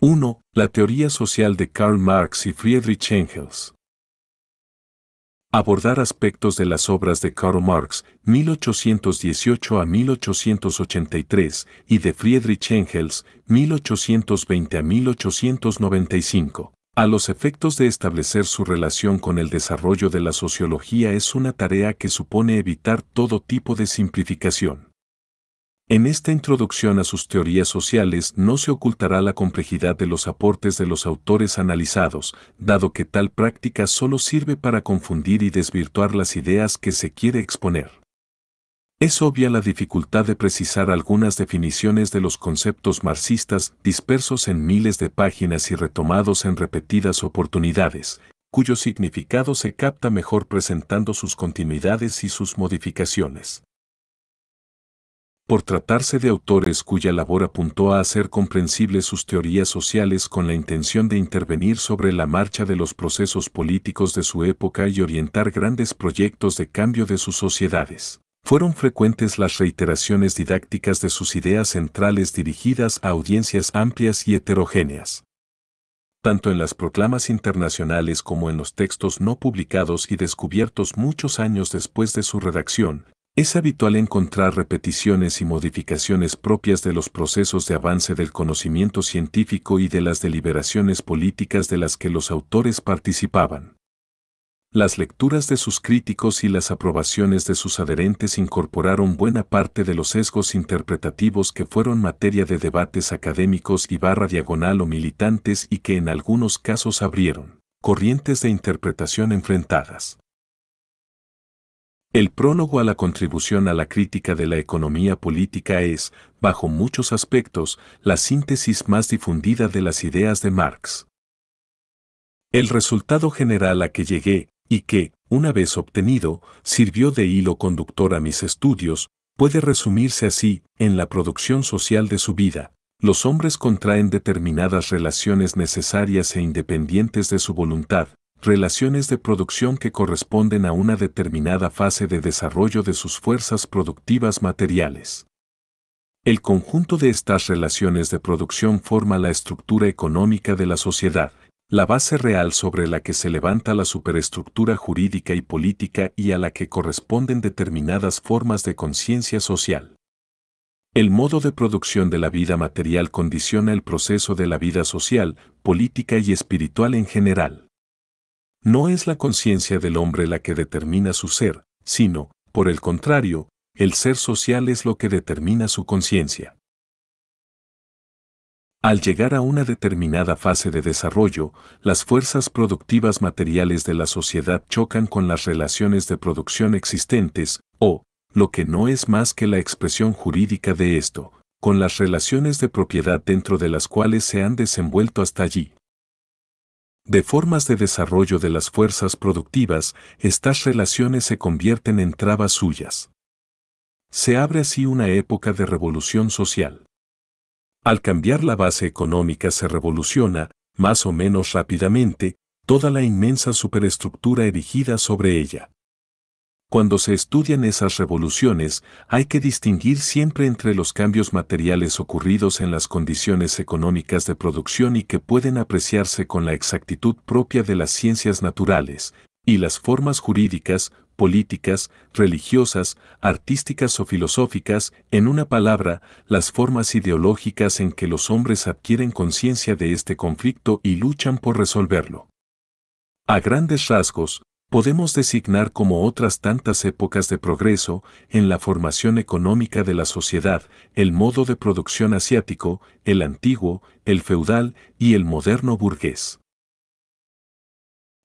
1. La teoría social de Karl Marx y Friedrich Engels. Abordar aspectos de las obras de Karl Marx, 1818 a 1883, y de Friedrich Engels, 1820 a 1895. A los efectos de establecer su relación con el desarrollo de la sociología es una tarea que supone evitar todo tipo de simplificación. En esta introducción a sus teorías sociales no se ocultará la complejidad de los aportes de los autores analizados, dado que tal práctica solo sirve para confundir y desvirtuar las ideas que se quiere exponer. Es obvia la dificultad de precisar algunas definiciones de los conceptos marxistas dispersos en miles de páginas y retomados en repetidas oportunidades, cuyo significado se capta mejor presentando sus continuidades y sus modificaciones. Por tratarse de autores cuya labor apuntó a hacer comprensibles sus teorías sociales con la intención de intervenir sobre la marcha de los procesos políticos de su época y orientar grandes proyectos de cambio de sus sociedades, fueron frecuentes las reiteraciones didácticas de sus ideas centrales dirigidas a audiencias amplias y heterogéneas. Tanto en las proclamas internacionales como en los textos no publicados y descubiertos muchos años después de su redacción, es habitual encontrar repeticiones y modificaciones propias de los procesos de avance del conocimiento científico y de las deliberaciones políticas de las que los autores participaban. Las lecturas de sus críticos y las aprobaciones de sus adherentes incorporaron buena parte de los sesgos interpretativos que fueron materia de debates académicos y /diagonal o militantes y que en algunos casos abrieron corrientes de interpretación enfrentadas. El prólogo a la contribución a la crítica de la economía política es, bajo muchos aspectos, la síntesis más difundida de las ideas de Marx. El resultado general a que llegué, y que, una vez obtenido, sirvió de hilo conductor a mis estudios, puede resumirse así: en la producción social de su vida, los hombres contraen determinadas relaciones necesarias e independientes de su voluntad, relaciones de producción que corresponden a una determinada fase de desarrollo de sus fuerzas productivas materiales. El conjunto de estas relaciones de producción forma la estructura económica de la sociedad, la base real sobre la que se levanta la superestructura jurídica y política y a la que corresponden determinadas formas de conciencia social. El modo de producción de la vida material condiciona el proceso de la vida social, política y espiritual en general. No es la conciencia del hombre la que determina su ser, sino, por el contrario, el ser social es lo que determina su conciencia. Al llegar a una determinada fase de desarrollo, las fuerzas productivas materiales de la sociedad chocan con las relaciones de producción existentes, o, lo que no es más que la expresión jurídica de esto, con las relaciones de propiedad dentro de las cuales se han desenvuelto hasta allí. De formas de desarrollo de las fuerzas productivas, estas relaciones se convierten en trabas suyas. Se abre así una época de revolución social. Al cambiar la base económica se revoluciona, más o menos rápidamente, toda la inmensa superestructura erigida sobre ella. Cuando se estudian esas revoluciones, hay que distinguir siempre entre los cambios materiales ocurridos en las condiciones económicas de producción y que pueden apreciarse con la exactitud propia de las ciencias naturales, y las formas jurídicas, políticas, religiosas, artísticas o filosóficas, en una palabra, las formas ideológicas en que los hombres adquieren conciencia de este conflicto y luchan por resolverlo. A grandes rasgos, podemos designar como otras tantas épocas de progreso, en la formación económica de la sociedad, el modo de producción asiático, el antiguo, el feudal y el moderno burgués.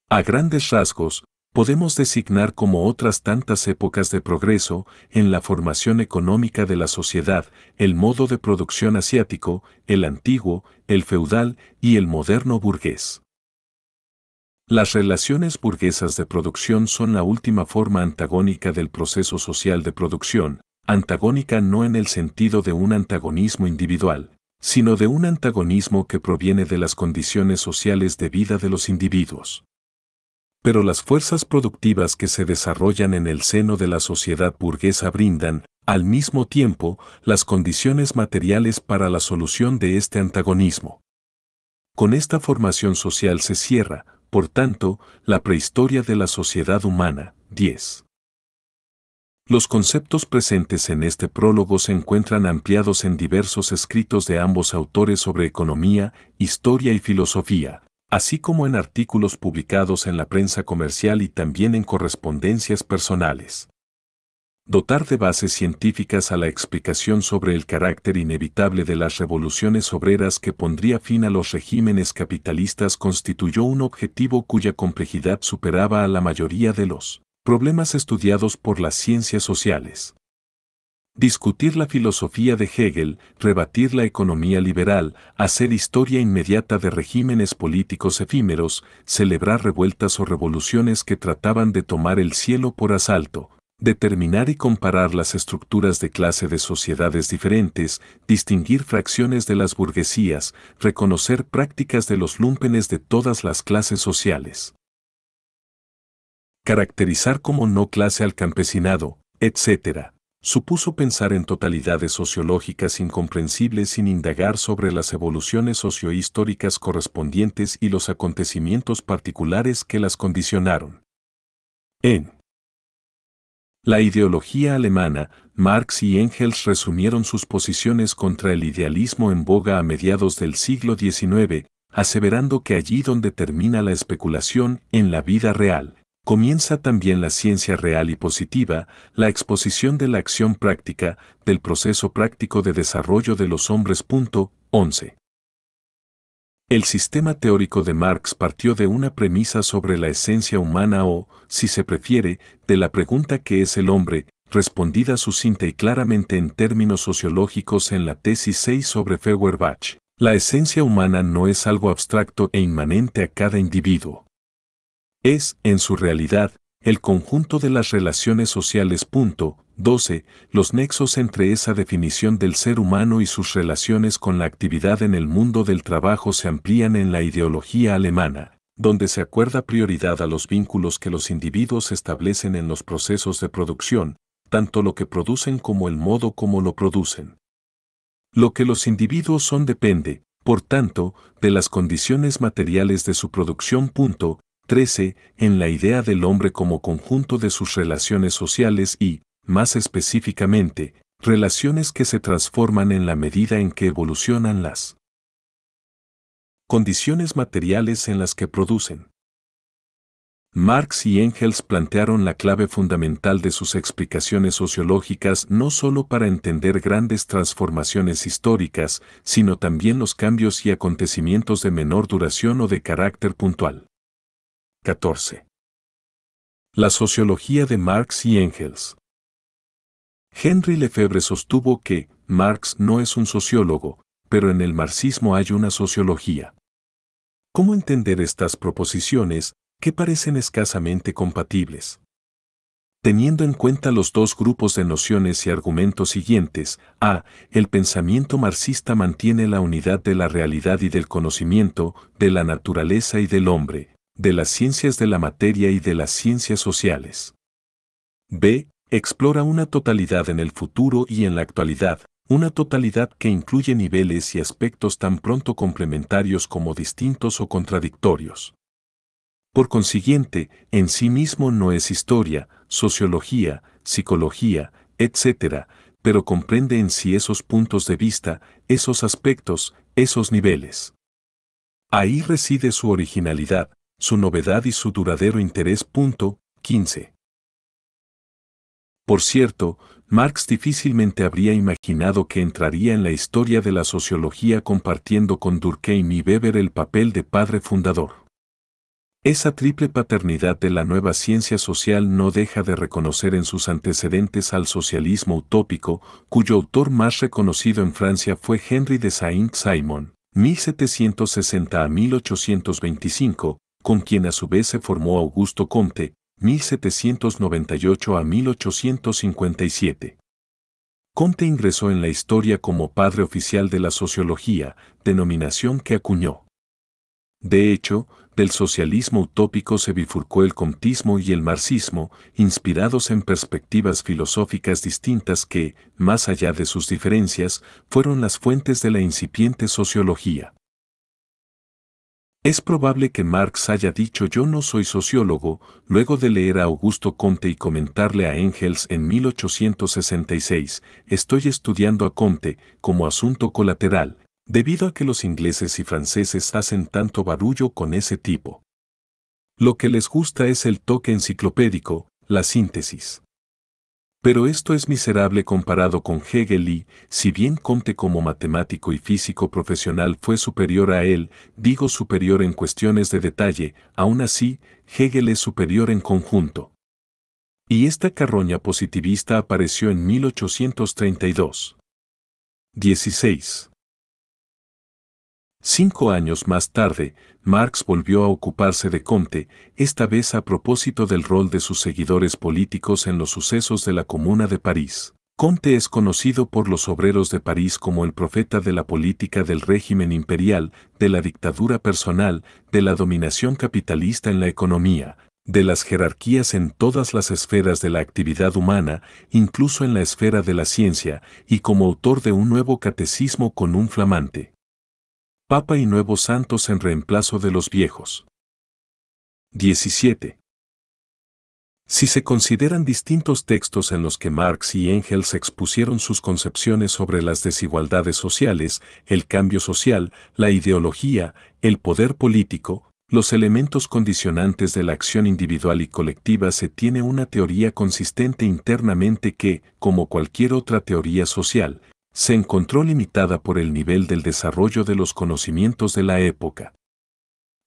A grandes rasgos, podemos designar como otras tantas épocas de progreso, en la formación económica de la sociedad, el modo de producción asiático, el antiguo, el feudal y el moderno burgués. Las relaciones burguesas de producción son la última forma antagónica del proceso social de producción, antagónica no en el sentido de un antagonismo individual, sino de un antagonismo que proviene de las condiciones sociales de vida de los individuos. Pero las fuerzas productivas que se desarrollan en el seno de la sociedad burguesa brindan, al mismo tiempo, las condiciones materiales para la solución de este antagonismo. Con esta formación social se cierra, por tanto, la prehistoria de la sociedad humana. 10. Los conceptos presentes en este prólogo se encuentran ampliados en diversos escritos de ambos autores sobre economía, historia y filosofía, así como en artículos publicados en la prensa comercial y también en correspondencias personales. Dotar de bases científicas a la explicación sobre el carácter inevitable de las revoluciones obreras que pondría fin a los regímenes capitalistas constituyó un objetivo cuya complejidad superaba a la mayoría de los problemas estudiados por las ciencias sociales. Discutir la filosofía de Hegel, rebatir la economía liberal, hacer historia inmediata de regímenes políticos efímeros, celebrar revueltas o revoluciones que trataban de tomar el cielo por asalto, determinar y comparar las estructuras de clase de sociedades diferentes, distinguir fracciones de las burguesías, reconocer prácticas de los lúmpenes de todas las clases sociales. Caracterizar como no clase al campesinado, etc., supuso pensar en totalidades sociológicas incomprensibles sin indagar sobre las evoluciones sociohistóricas correspondientes y los acontecimientos particulares que las condicionaron. En la ideología alemana, Marx y Engels resumieron sus posiciones contra el idealismo en boga a mediados del siglo XIX, aseverando que allí donde termina la especulación en la vida real, comienza también la ciencia real y positiva, la exposición de la acción práctica, del proceso práctico de desarrollo de los hombres. 11. El sistema teórico de Marx partió de una premisa sobre la esencia humana o, si se prefiere, de la pregunta ¿qué es el hombre?, respondida sucinta y claramente en términos sociológicos en la tesis 6 sobre Feuerbach. La esencia humana no es algo abstracto e inmanente a cada individuo. Es, en su realidad, el conjunto de las relaciones sociales. 12. Los nexos entre esa definición del ser humano y sus relaciones con la actividad en el mundo del trabajo se amplían en la ideología alemana, donde se acuerda prioridad a los vínculos que los individuos establecen en los procesos de producción, tanto lo que producen como el modo como lo producen. Lo que los individuos son depende, por tanto, de las condiciones materiales de su producción. 13. En la idea del hombre como conjunto de sus relaciones sociales y, más específicamente, relaciones que se transforman en la medida en que evolucionan las condiciones materiales en las que producen. Marx y Engels plantearon la clave fundamental de sus explicaciones sociológicas no solo para entender grandes transformaciones históricas, sino también los cambios y acontecimientos de menor duración o de carácter puntual. 14. La sociología de Marx y Engels. Henry Lefebvre sostuvo que Marx no es un sociólogo, pero en el marxismo hay una sociología. ¿Cómo entender estas proposiciones, que parecen escasamente compatibles? Teniendo en cuenta los dos grupos de nociones y argumentos siguientes, a. El pensamiento marxista mantiene la unidad de la realidad y del conocimiento, de la naturaleza y del hombre, de las ciencias de la materia y de las ciencias sociales. B. Explora una totalidad en el futuro y en la actualidad, una totalidad que incluye niveles y aspectos tan pronto complementarios como distintos o contradictorios. Por consiguiente, en sí mismo no es historia, sociología, psicología, etc., pero comprende en sí esos puntos de vista, esos aspectos, esos niveles. Ahí reside su originalidad, su novedad y su duradero interés. 15. Por cierto, Marx difícilmente habría imaginado que entraría en la historia de la sociología compartiendo con Durkheim y Weber el papel de padre fundador. Esa triple paternidad de la nueva ciencia social no deja de reconocer en sus antecedentes al socialismo utópico, cuyo autor más reconocido en Francia fue Henry de Saint-Simon, 1760 a 1825, con quien a su vez se formó Augusto Comte, 1798 a 1857. Comte ingresó en la historia como padre oficial de la sociología, denominación que acuñó. De hecho, del socialismo utópico se bifurcó el comtismo y el marxismo, inspirados en perspectivas filosóficas distintas que, más allá de sus diferencias, fueron las fuentes de la incipiente sociología. Es probable que Marx haya dicho yo no soy sociólogo, luego de leer a Augusto Comte y comentarle a Engels en 1866, estoy estudiando a Comte como asunto colateral, debido a que los ingleses y franceses hacen tanto barullo con ese tipo. Lo que les gusta es el toque enciclopédico, la síntesis. Pero esto es miserable comparado con Hegel y, si bien Comte como matemático y físico profesional fue superior a él, digo superior en cuestiones de detalle, aún así, Hegel es superior en conjunto. Y esta carroña positivista apareció en 1832. 16. 5 años más tarde, Marx volvió a ocuparse de Comte, esta vez a propósito del rol de sus seguidores políticos en los sucesos de la Comuna de París. Comte es conocido por los obreros de París como el profeta de la política del régimen imperial, de la dictadura personal, de la dominación capitalista en la economía, de las jerarquías en todas las esferas de la actividad humana, incluso en la esfera de la ciencia, y como autor de un nuevo catecismo con un flamante Papa y nuevos santos en reemplazo de los viejos. 17. Si se consideran distintos textos en los que Marx y Engels expusieron sus concepciones sobre las desigualdades sociales, el cambio social, la ideología, el poder político, los elementos condicionantes de la acción individual y colectiva, se tiene una teoría consistente internamente que, como cualquier otra teoría social, se encontró limitada por el nivel del desarrollo de los conocimientos de la época.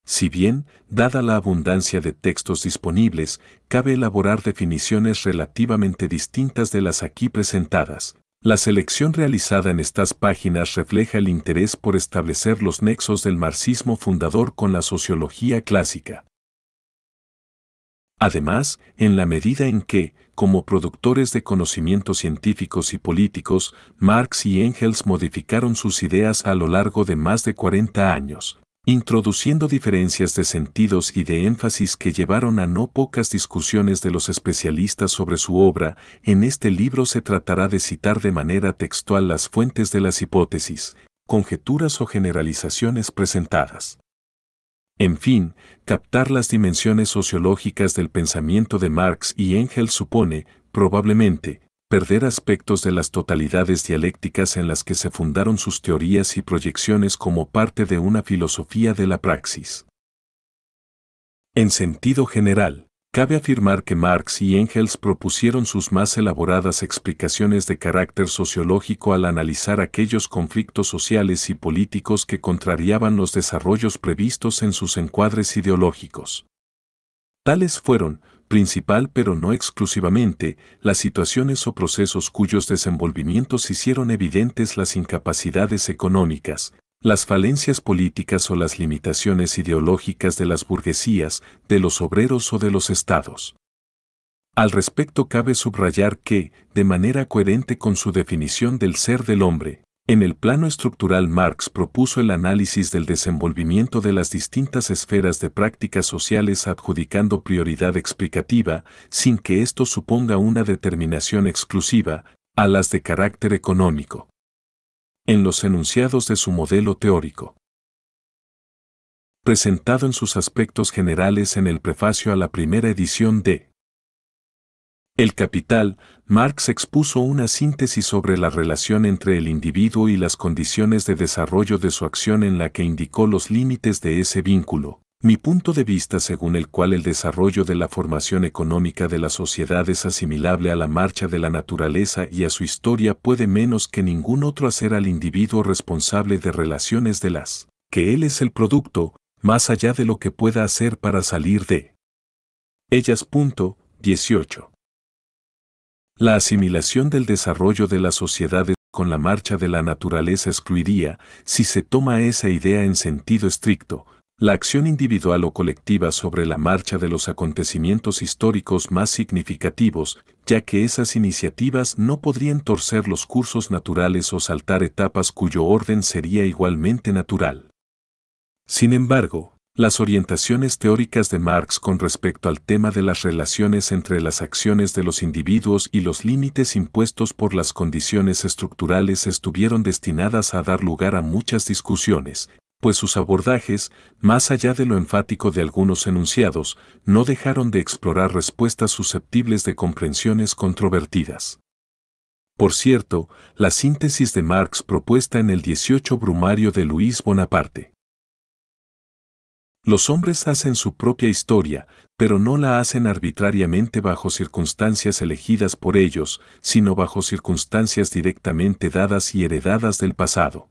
Si bien, dada la abundancia de textos disponibles, cabe elaborar definiciones relativamente distintas de las aquí presentadas, la selección realizada en estas páginas refleja el interés por establecer los nexos del marxismo fundador con la sociología clásica. Además, en la medida en que, como productores de conocimientos científicos y políticos, Marx y Engels modificaron sus ideas a lo largo de más de 40 años, introduciendo diferencias de sentidos y de énfasis que llevaron a no pocas discusiones de los especialistas sobre su obra, en este libro se tratará de citar de manera textual las fuentes de las hipótesis, conjeturas o generalizaciones presentadas. En fin, captar las dimensiones sociológicas del pensamiento de Marx y Engels supone, probablemente, perder aspectos de las totalidades dialécticas en las que se fundaron sus teorías y proyecciones como parte de una filosofía de la praxis. En sentido general, cabe afirmar que Marx y Engels propusieron sus más elaboradas explicaciones de carácter sociológico al analizar aquellos conflictos sociales y políticos que contrariaban los desarrollos previstos en sus encuadres ideológicos. Tales fueron, principal pero no exclusivamente, las situaciones o procesos cuyos desenvolvimientos hicieron evidentes las incapacidades económicas, las falencias políticas o las limitaciones ideológicas de las burguesías, de los obreros o de los estados. Al respecto cabe subrayar que, de manera coherente con su definición del ser del hombre, en el plano estructural Marx propuso el análisis del desenvolvimiento de las distintas esferas de prácticas sociales adjudicando prioridad explicativa, sin que esto suponga una determinación exclusiva, a las de carácter económico. En los enunciados de su modelo teórico, presentado en sus aspectos generales en el prefacio a la primera edición de El Capital, Marx expuso una síntesis sobre la relación entre el individuo y las condiciones de desarrollo de su acción en la que indicó los límites de ese vínculo. Mi punto de vista según el cual el desarrollo de la formación económica de la sociedad es asimilable a la marcha de la naturaleza y a su historia puede menos que ningún otro hacer al individuo responsable de relaciones de las que él es el producto, más allá de lo que pueda hacer para salir de ellas. 18. La asimilación del desarrollo de las sociedades con la marcha de la naturaleza excluiría, si se toma esa idea en sentido estricto, la acción individual o colectiva sobre la marcha de los acontecimientos históricos más significativos, ya que esas iniciativas no podrían torcer los cursos naturales o saltar etapas cuyo orden sería igualmente natural. Sin embargo, las orientaciones teóricas de Marx con respecto al tema de las relaciones entre las acciones de los individuos y los límites impuestos por las condiciones estructurales estuvieron destinadas a dar lugar a muchas discusiones, pues sus abordajes, más allá de lo enfático de algunos enunciados, no dejaron de explorar respuestas susceptibles de comprensiones controvertidas. Por cierto, la síntesis de Marx propuesta en el 18 Brumario de Luis Bonaparte. Los hombres hacen su propia historia, pero no la hacen arbitrariamente bajo circunstancias elegidas por ellos, sino bajo circunstancias directamente dadas y heredadas del pasado.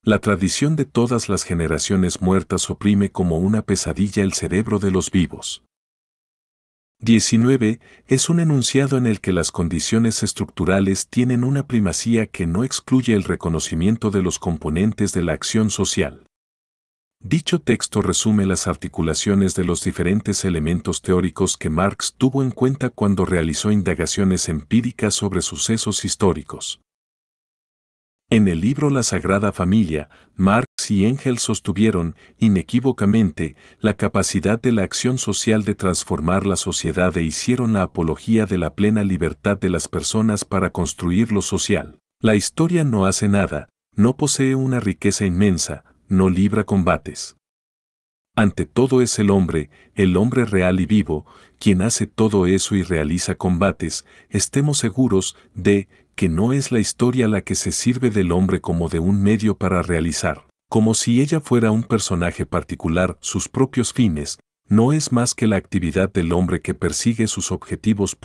La tradición de todas las generaciones muertas oprime como una pesadilla el cerebro de los vivos. 19. Es un enunciado en el que las condiciones estructurales tienen una primacía que no excluye el reconocimiento de los componentes de la acción social. Dicho texto resume las articulaciones de los diferentes elementos teóricos que Marx tuvo en cuenta cuando realizó indagaciones empíricas sobre sucesos históricos. En el libro La Sagrada Familia, Marx y Engels sostuvieron, inequívocamente, la capacidad de la acción social de transformar la sociedad e hicieron la apología de la plena libertad de las personas para construir lo social. La historia no hace nada, no posee una riqueza inmensa, no libra combates. Ante todo es el hombre real y vivo, quien hace todo eso y realiza combates, estemos seguros de que no es la historia la que se sirve del hombre como de un medio para realizar, como si ella fuera un personaje particular, sus propios fines, no es más que la actividad del hombre que persigue sus objetivos.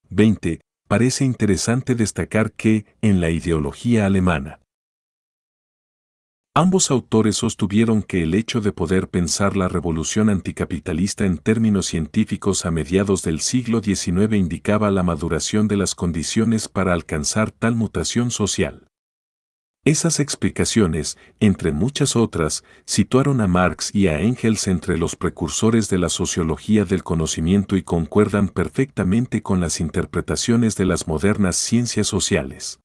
20. Parece interesante destacar que, en la ideología alemana, ambos autores sostuvieron que el hecho de poder pensar la revolución anticapitalista en términos científicos a mediados del siglo XIX indicaba la maduración de las condiciones para alcanzar tal mutación social. Esas explicaciones, entre muchas otras, situaron a Marx y a Engels entre los precursores de la sociología del conocimiento y concuerdan perfectamente con las interpretaciones de las modernas ciencias sociales.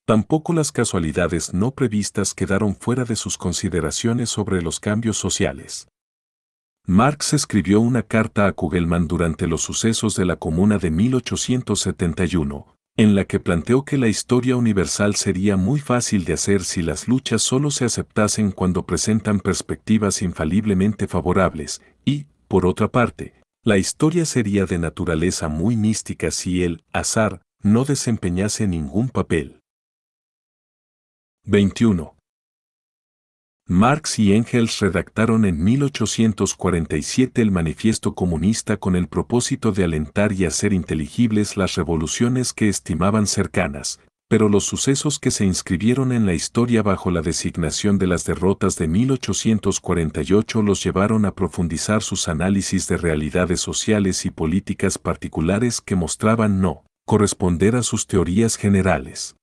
Tampoco las casualidades no previstas quedaron fuera de sus consideraciones sobre los cambios sociales. Marx escribió una carta a Kugelmann durante los sucesos de la Comuna de 1871, en la que planteó que la historia universal sería muy fácil de hacer si las luchas solo se aceptasen cuando presentan perspectivas infaliblemente favorables, y, por otra parte, la historia sería de naturaleza muy mística si el azar no desempeñase ningún papel. 21. Marx y Engels redactaron en 1847 el Manifiesto Comunista con el propósito de alentar y hacer inteligibles las revoluciones que estimaban cercanas, pero los sucesos que se inscribieron en la historia bajo la designación de las derrotas de 1848 los llevaron a profundizar sus análisis de realidades sociales y políticas particulares que mostraban no corresponder a sus teorías generales.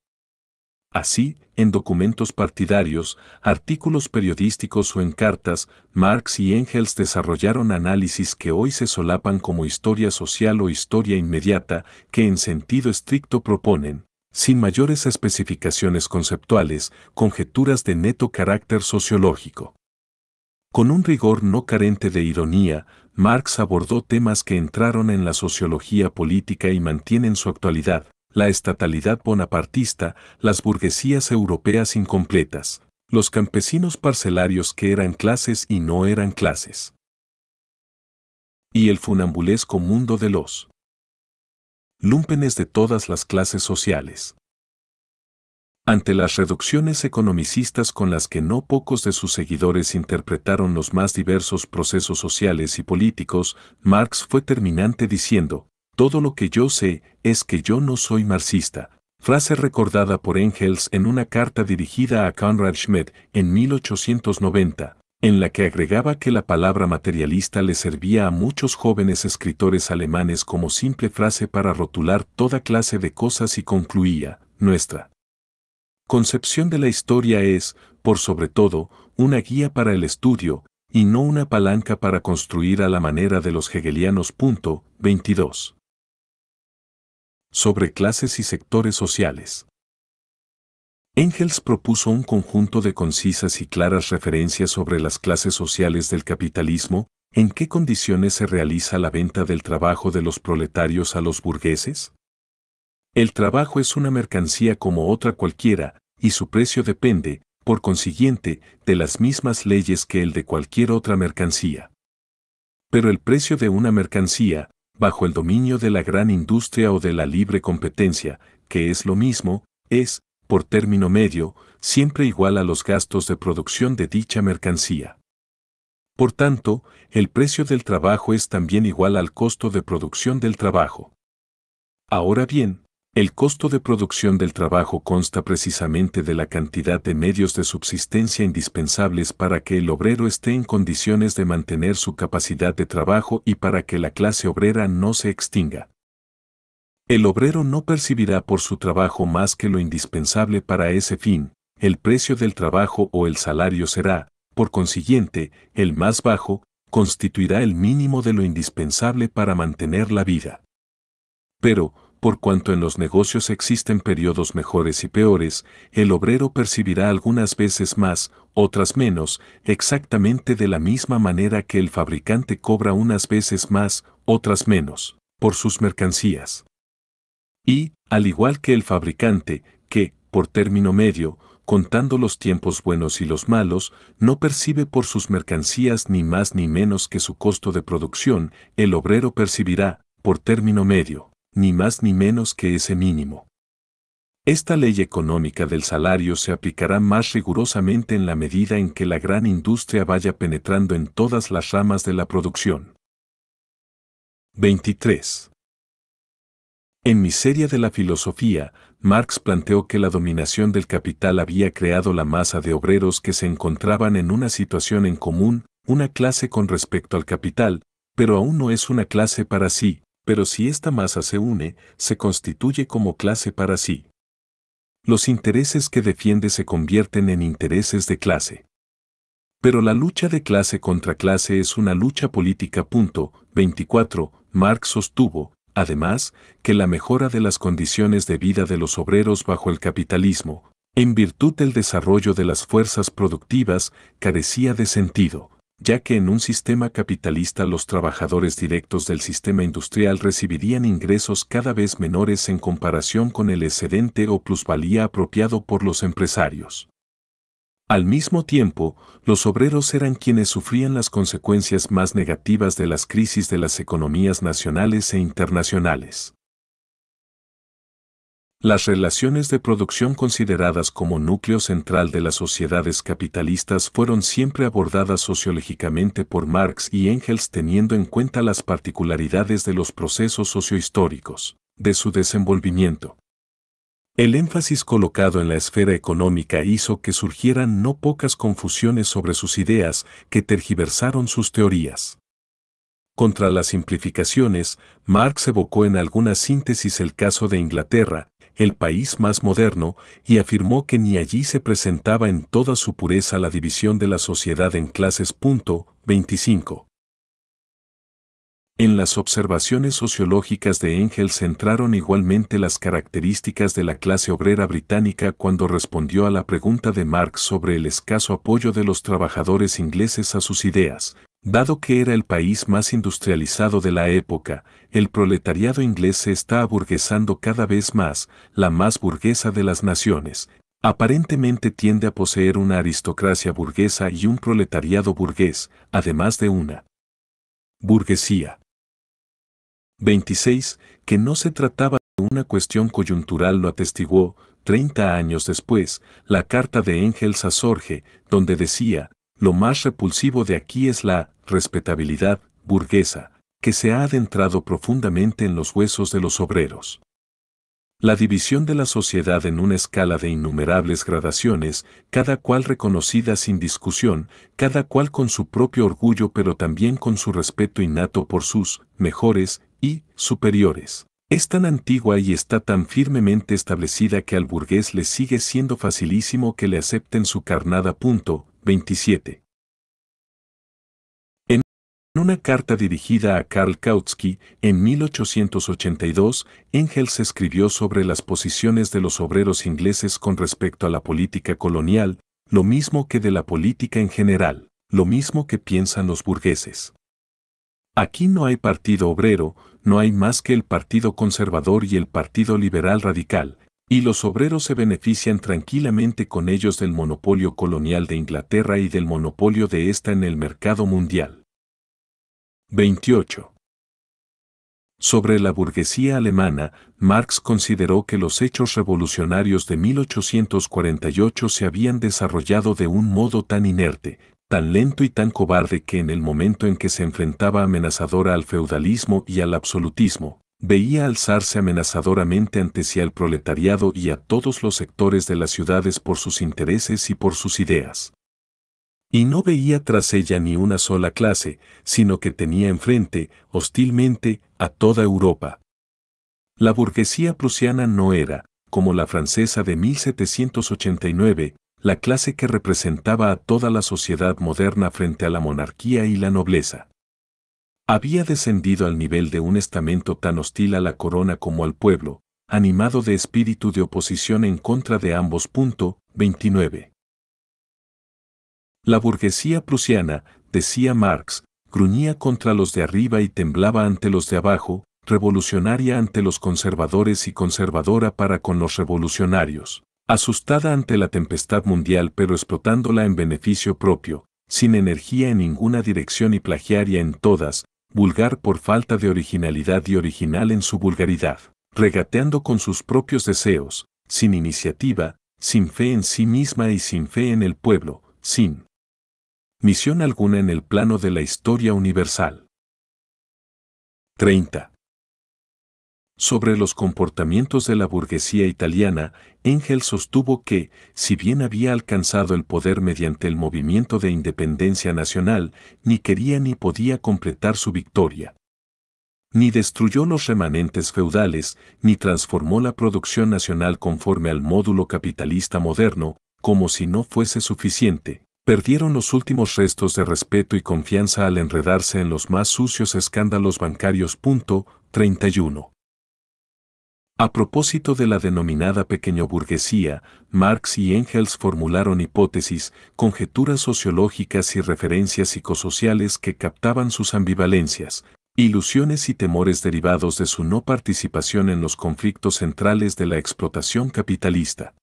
Así, en documentos partidarios, artículos periodísticos o en cartas, Marx y Engels desarrollaron análisis que hoy se solapan como historia social o historia inmediata, que en sentido estricto proponen, sin mayores especificaciones conceptuales, conjeturas de neto carácter sociológico. Con un rigor no carente de ironía, Marx abordó temas que entraron en la sociología política y mantienen su actualidad: la estatalidad bonapartista, las burguesías europeas incompletas, los campesinos parcelarios que eran clases y no eran clases, y el funambulesco mundo de los lúmpenes de todas las clases sociales. Ante las reducciones economicistas con las que no pocos de sus seguidores interpretaron los más diversos procesos sociales y políticos, Marx fue terminante diciendo: todo lo que yo sé es que yo no soy marxista, frase recordada por Engels en una carta dirigida a Conrad Schmidt en 1890, en la que agregaba que la palabra materialista le servía a muchos jóvenes escritores alemanes como simple frase para rotular toda clase de cosas y concluía: nuestra concepción de la historia es, por sobre todo, una guía para el estudio, y no una palanca para construir a la manera de los hegelianos. 22. Sobre clases y sectores sociales. Engels propuso un conjunto de concisas y claras referencias sobre las clases sociales del capitalismo, en qué condiciones se realiza la venta del trabajo de los proletarios a los burgueses. El trabajo es una mercancía como otra cualquiera, y su precio depende, por consiguiente, de las mismas leyes que el de cualquier otra mercancía. Pero el precio de una mercancía, bajo el dominio de la gran industria o de la libre competencia, que es lo mismo, es, por término medio, siempre igual a los gastos de producción de dicha mercancía. Por tanto, el precio del trabajo es también igual al costo de producción del trabajo. Ahora bien, el costo de producción del trabajo consta precisamente de la cantidad de medios de subsistencia indispensables para que el obrero esté en condiciones de mantener su capacidad de trabajo y para que la clase obrera no se extinga. El obrero no percibirá por su trabajo más que lo indispensable para ese fin, el precio del trabajo o el salario será, por consiguiente, el más bajo, constituirá el mínimo de lo indispensable para mantener la vida. Pero, por cuanto en los negocios existen periodos mejores y peores, el obrero percibirá algunas veces más, otras menos, exactamente de la misma manera que el fabricante cobra unas veces más, otras menos, por sus mercancías. Y, al igual que el fabricante, que, por término medio, contando los tiempos buenos y los malos, no percibe por sus mercancías ni más ni menos que su costo de producción, el obrero percibirá, por término medio, ni más ni menos que ese mínimo. Esta ley económica del salario se aplicará más rigurosamente en la medida en que la gran industria vaya penetrando en todas las ramas de la producción. 23. En Miseria de la filosofía, Marx planteó que la dominación del capital había creado la masa de obreros que se encontraban en una situación en común, una clase con respecto al capital, pero aún no es una clase para sí, pero si esta masa se une, se constituye como clase para sí. Los intereses que defiende se convierten en intereses de clase. Pero la lucha de clase contra clase es una lucha política. 24. Marx sostuvo, además, que la mejora de las condiciones de vida de los obreros bajo el capitalismo, en virtud del desarrollo de las fuerzas productivas, carecía de sentido, ya que en un sistema capitalista los trabajadores directos del sistema industrial recibirían ingresos cada vez menores en comparación con el excedente o plusvalía apropiado por los empresarios. Al mismo tiempo, los obreros eran quienes sufrían las consecuencias más negativas de las crisis de las economías nacionales e internacionales. Las relaciones de producción consideradas como núcleo central de las sociedades capitalistas fueron siempre abordadas sociológicamente por Marx y Engels teniendo en cuenta las particularidades de los procesos sociohistóricos, de su desenvolvimiento. El énfasis colocado en la esfera económica hizo que surgieran no pocas confusiones sobre sus ideas que tergiversaron sus teorías. Contra las simplificaciones, Marx evocó en alguna síntesis el caso de Inglaterra, el país más moderno, y afirmó que ni allí se presentaba en toda su pureza la división de la sociedad en clases. 25. En las observaciones sociológicas de Engels entraron igualmente las características de la clase obrera británica cuando respondió a la pregunta de Marx sobre el escaso apoyo de los trabajadores ingleses a sus ideas. Dado que era el país más industrializado de la época, el proletariado inglés se está aburguesando cada vez más, la más burguesa de las naciones. Aparentemente tiende a poseer una aristocracia burguesa y un proletariado burgués, además de una burguesía. 26, que no se trataba de una cuestión coyuntural lo atestiguó, 30 años después, la carta de Engels a Sorge, donde decía, lo más repulsivo de aquí es la respetabilidad burguesa, que se ha adentrado profundamente en los huesos de los obreros. La división de la sociedad en una escala de innumerables gradaciones, cada cual reconocida sin discusión, cada cual con su propio orgullo pero también con su respeto innato por sus mejores y superiores. Es tan antigua y está tan firmemente establecida que al burgués le sigue siendo facilísimo que le acepten su carnada. 27. En una carta dirigida a Karl Kautsky, en 1882, Engels escribió sobre las posiciones de los obreros ingleses con respecto a la política colonial, lo mismo que de la política en general, lo mismo que piensan los burgueses. Aquí no hay partido obrero, no hay más que el Partido Conservador y el Partido Liberal Radical, Y los obreros se benefician tranquilamente con ellos del monopolio colonial de Inglaterra y del monopolio de ésta en el mercado mundial. 28. Sobre la burguesía alemana, Marx consideró que los hechos revolucionarios de 1848 se habían desarrollado de un modo tan inerte, tan lento y tan cobarde que en el momento en que se enfrentaba amenazadora al feudalismo y al absolutismo, veía alzarse amenazadoramente ante sí al proletariado y a todos los sectores de las ciudades por sus intereses y por sus ideas. Y no veía tras ella ni una sola clase, sino que tenía enfrente, hostilmente, a toda Europa. La burguesía prusiana no era, como la francesa de 1789, la clase que representaba a toda la sociedad moderna frente a la monarquía y la nobleza. Había descendido al nivel de un estamento tan hostil a la corona como al pueblo, animado de espíritu de oposición en contra de ambos. 29. La burguesía prusiana, decía Marx, gruñía contra los de arriba y temblaba ante los de abajo, revolucionaria ante los conservadores y conservadora para con los revolucionarios, asustada ante la tempestad mundial pero explotándola en beneficio propio, sin energía en ninguna dirección y plagiaria en todas, vulgar por falta de originalidad y original en su vulgaridad, regateando con sus propios deseos, sin iniciativa, sin fe en sí misma y sin fe en el pueblo, sin misión alguna en el plano de la historia universal. 30. Sobre los comportamientos de la burguesía italiana, Engels sostuvo que, si bien había alcanzado el poder mediante el movimiento de independencia nacional, ni quería ni podía completar su victoria. Ni destruyó los remanentes feudales, ni transformó la producción nacional conforme al módulo capitalista moderno, como si no fuese suficiente. Perdieron los últimos restos de respeto y confianza al enredarse en los más sucios escándalos bancarios. 31. A propósito de la denominada pequeñoburguesía, Marx y Engels formularon hipótesis, conjeturas sociológicas y referencias psicosociales que captaban sus ambivalencias, ilusiones y temores derivados de su no participación en los conflictos centrales de la explotación capitalista.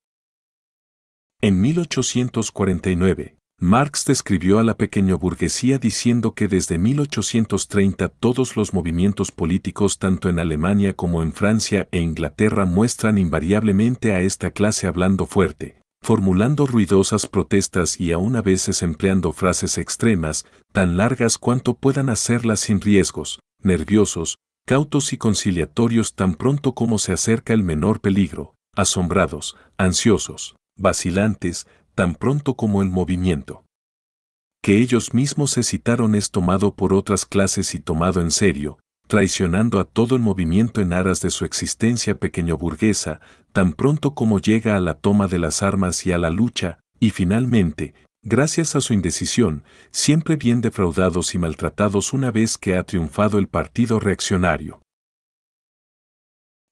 En 1849, Marx describió a la pequeñoburguesía diciendo que desde 1830 todos los movimientos políticos tanto en Alemania como en Francia e Inglaterra muestran invariablemente a esta clase hablando fuerte, formulando ruidosas protestas y aún a veces empleando frases extremas, tan largas cuanto puedan hacerlas sin riesgos, nerviosos, cautos y conciliatorios tan pronto como se acerca el menor peligro, asombrados, ansiosos, vacilantes, tan pronto como el movimiento que ellos mismos se citaron es tomado por otras clases y tomado en serio, traicionando a todo el movimiento en aras de su existencia pequeñoburguesa, tan pronto como llega a la toma de las armas y a la lucha, y finalmente, gracias a su indecisión, siempre bien defraudados y maltratados una vez que ha triunfado el partido reaccionario.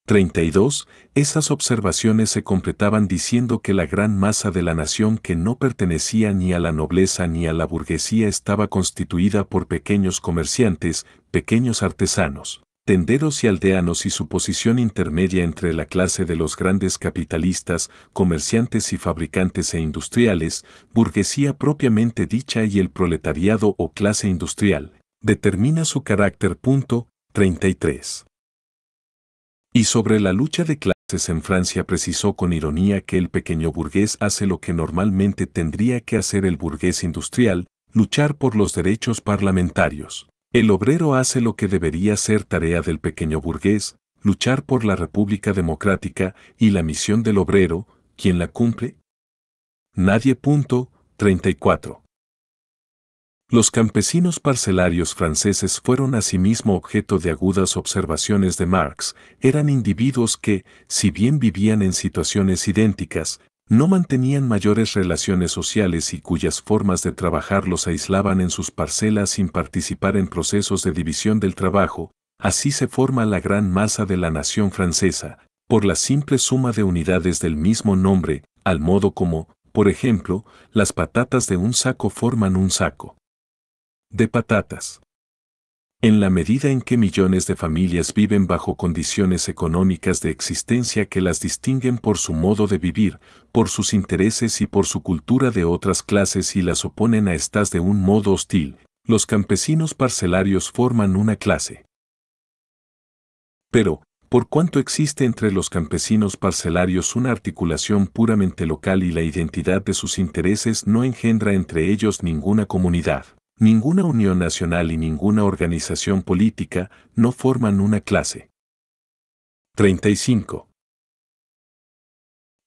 32. Esas observaciones se completaban diciendo que la gran masa de la nación que no pertenecía ni a la nobleza ni a la burguesía estaba constituida por pequeños comerciantes, pequeños artesanos, tenderos y aldeanos y su posición intermedia entre la clase de los grandes capitalistas, comerciantes y fabricantes e industriales, burguesía propiamente dicha y el proletariado o clase industrial, determina su carácter. 33. Y sobre la lucha de clases en Francia precisó con ironía que el pequeño burgués hace lo que normalmente tendría que hacer el burgués industrial, luchar por los derechos parlamentarios. El obrero hace lo que debería ser tarea del pequeño burgués, luchar por la República Democrática y la misión del obrero, ¿quién la cumple? Nadie. 34. Los campesinos parcelarios franceses fueron asimismo objeto de agudas observaciones de Marx, eran individuos que, si bien vivían en situaciones idénticas, no mantenían mayores relaciones sociales y cuyas formas de trabajar los aislaban en sus parcelas sin participar en procesos de división del trabajo, así se forma la gran masa de la nación francesa, por la simple suma de unidades del mismo nombre, al modo como, por ejemplo, las patatas de un saco forman un saco de patatas. En la medida en que millones de familias viven bajo condiciones económicas de existencia que las distinguen por su modo de vivir, por sus intereses y por su cultura de otras clases y las oponen a estas de un modo hostil, los campesinos parcelarios forman una clase. Pero, por cuanto existe entre los campesinos parcelarios una articulación puramente local y la identidad de sus intereses no engendra entre ellos ninguna comunidad, ninguna unión nacional y ninguna organización política, no forman una clase. 35.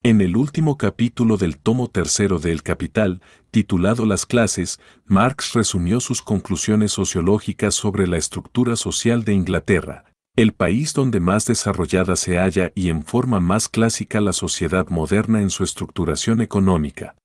En el último capítulo del tomo tercero de El Capital, titulado Las clases, Marx resumió sus conclusiones sociológicas sobre la estructura social de Inglaterra, el país donde más desarrollada se halla y en forma más clásica la sociedad moderna en su estructuración económica.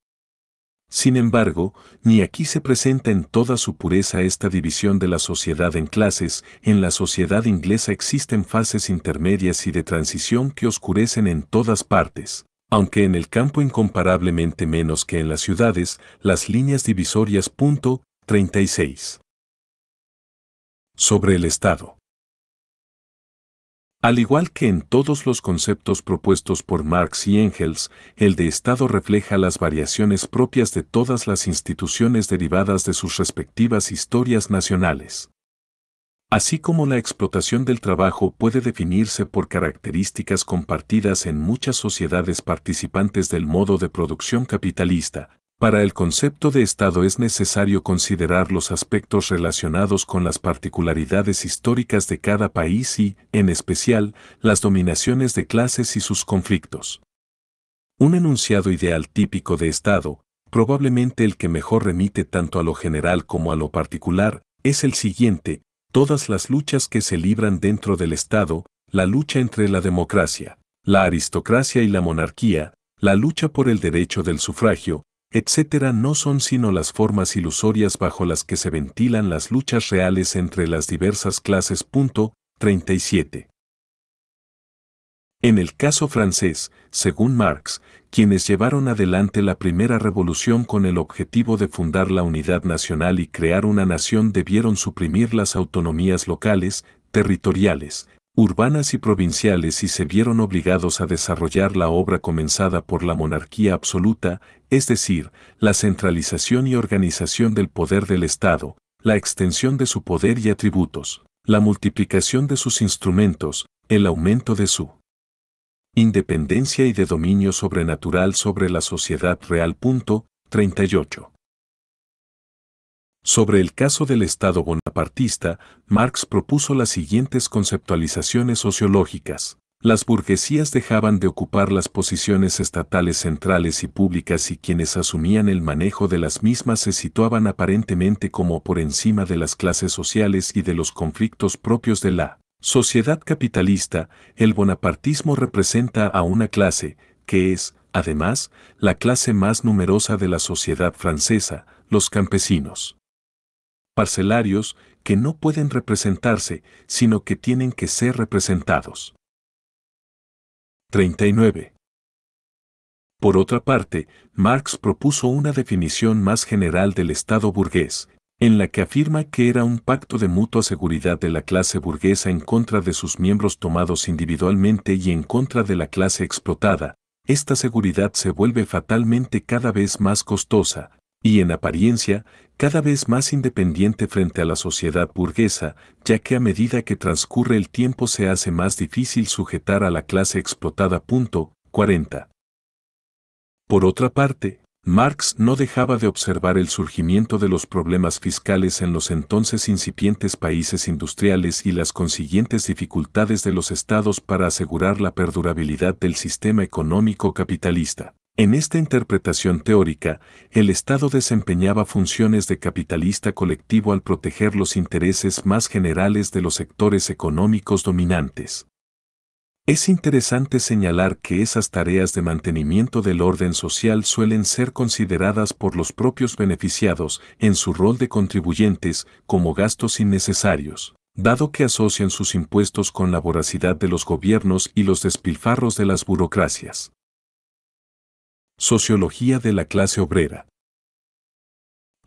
Sin embargo, ni aquí se presenta en toda su pureza esta división de la sociedad en clases. En la sociedad inglesa existen fases intermedias y de transición que oscurecen en todas partes, aunque en el campo incomparablemente menos que en las ciudades, las líneas divisorias. 36. Sobre el Estado. Al igual que en todos los conceptos propuestos por Marx y Engels, el de Estado refleja las variaciones propias de todas las instituciones derivadas de sus respectivas historias nacionales. Así como la explotación del trabajo puede definirse por características compartidas en muchas sociedades participantes del modo de producción capitalista, para el concepto de Estado es necesario considerar los aspectos relacionados con las particularidades históricas de cada país y, en especial, las dominaciones de clases y sus conflictos. Un enunciado ideal típico de Estado, probablemente el que mejor remite tanto a lo general como a lo particular, es el siguiente: todas las luchas que se libran dentro del Estado, la lucha entre la democracia, la aristocracia y la monarquía, la lucha por el derecho del sufragio, etc., no son sino las formas ilusorias bajo las que se ventilan las luchas reales entre las diversas clases. 37. En el caso francés, según Marx, quienes llevaron adelante la primera revolución con el objetivo de fundar la unidad nacional y crear una nación debieron suprimir las autonomías locales, territoriales, urbanas y provinciales y se vieron obligados a desarrollar la obra comenzada por la monarquía absoluta, es decir, la centralización y organización del poder del Estado, la extensión de su poder y atributos, la multiplicación de sus instrumentos, el aumento de su independencia y de dominio sobrenatural sobre la sociedad real. 38. Sobre el caso del Estado bonapartista, Marx propuso las siguientes conceptualizaciones sociológicas. Las burguesías dejaban de ocupar las posiciones estatales centrales y públicas y quienes asumían el manejo de las mismas se situaban aparentemente como por encima de las clases sociales y de los conflictos propios de la sociedad capitalista. El bonapartismo representa a una clase, que es, además, la clase más numerosa de la sociedad francesa, los campesinos parcelarios, que no pueden representarse, sino que tienen que ser representados. 39. Por otra parte, Marx propuso una definición más general del Estado burgués, en la que afirma que era un pacto de mutua seguridad de la clase burguesa en contra de sus miembros tomados individualmente y en contra de la clase explotada. Esta seguridad se vuelve fatalmente cada vez más costosa, y en apariencia, cada vez más independiente frente a la sociedad burguesa, ya que a medida que transcurre el tiempo se hace más difícil sujetar a la clase explotada. 40. Por otra parte, Marx no dejaba de observar el surgimiento de los problemas fiscales en los entonces incipientes países industriales y las consiguientes dificultades de los estados para asegurar la perdurabilidad del sistema económico capitalista. En esta interpretación teórica, el Estado desempeñaba funciones de capitalista colectivo al proteger los intereses más generales de los sectores económicos dominantes. Es interesante señalar que esas tareas de mantenimiento del orden social suelen ser consideradas por los propios beneficiados, en su rol de contribuyentes, como gastos innecesarios, dado que asocian sus impuestos con la voracidad de los gobiernos y los despilfarros de las burocracias. Sociología de la clase obrera.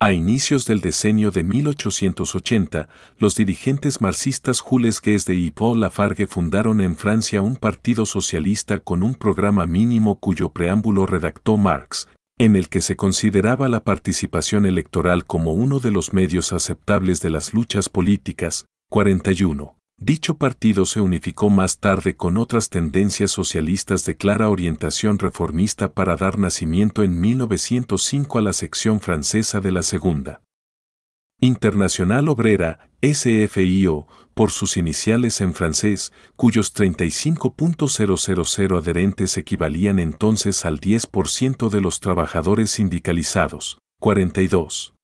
A inicios del decenio de 1880, los dirigentes marxistas Jules Guesde y Paul Lafargue fundaron en Francia un partido socialista con un programa mínimo cuyo preámbulo redactó Marx, en el que se consideraba la participación electoral como uno de los medios aceptables de las luchas políticas. 41. Dicho partido se unificó más tarde con otras tendencias socialistas de clara orientación reformista para dar nacimiento en 1905 a la sección francesa de la Segunda Internacional Obrera, SFIO, por sus iniciales en francés, cuyos 35.000 adherentes equivalían entonces al 10% de los trabajadores sindicalizados. 42.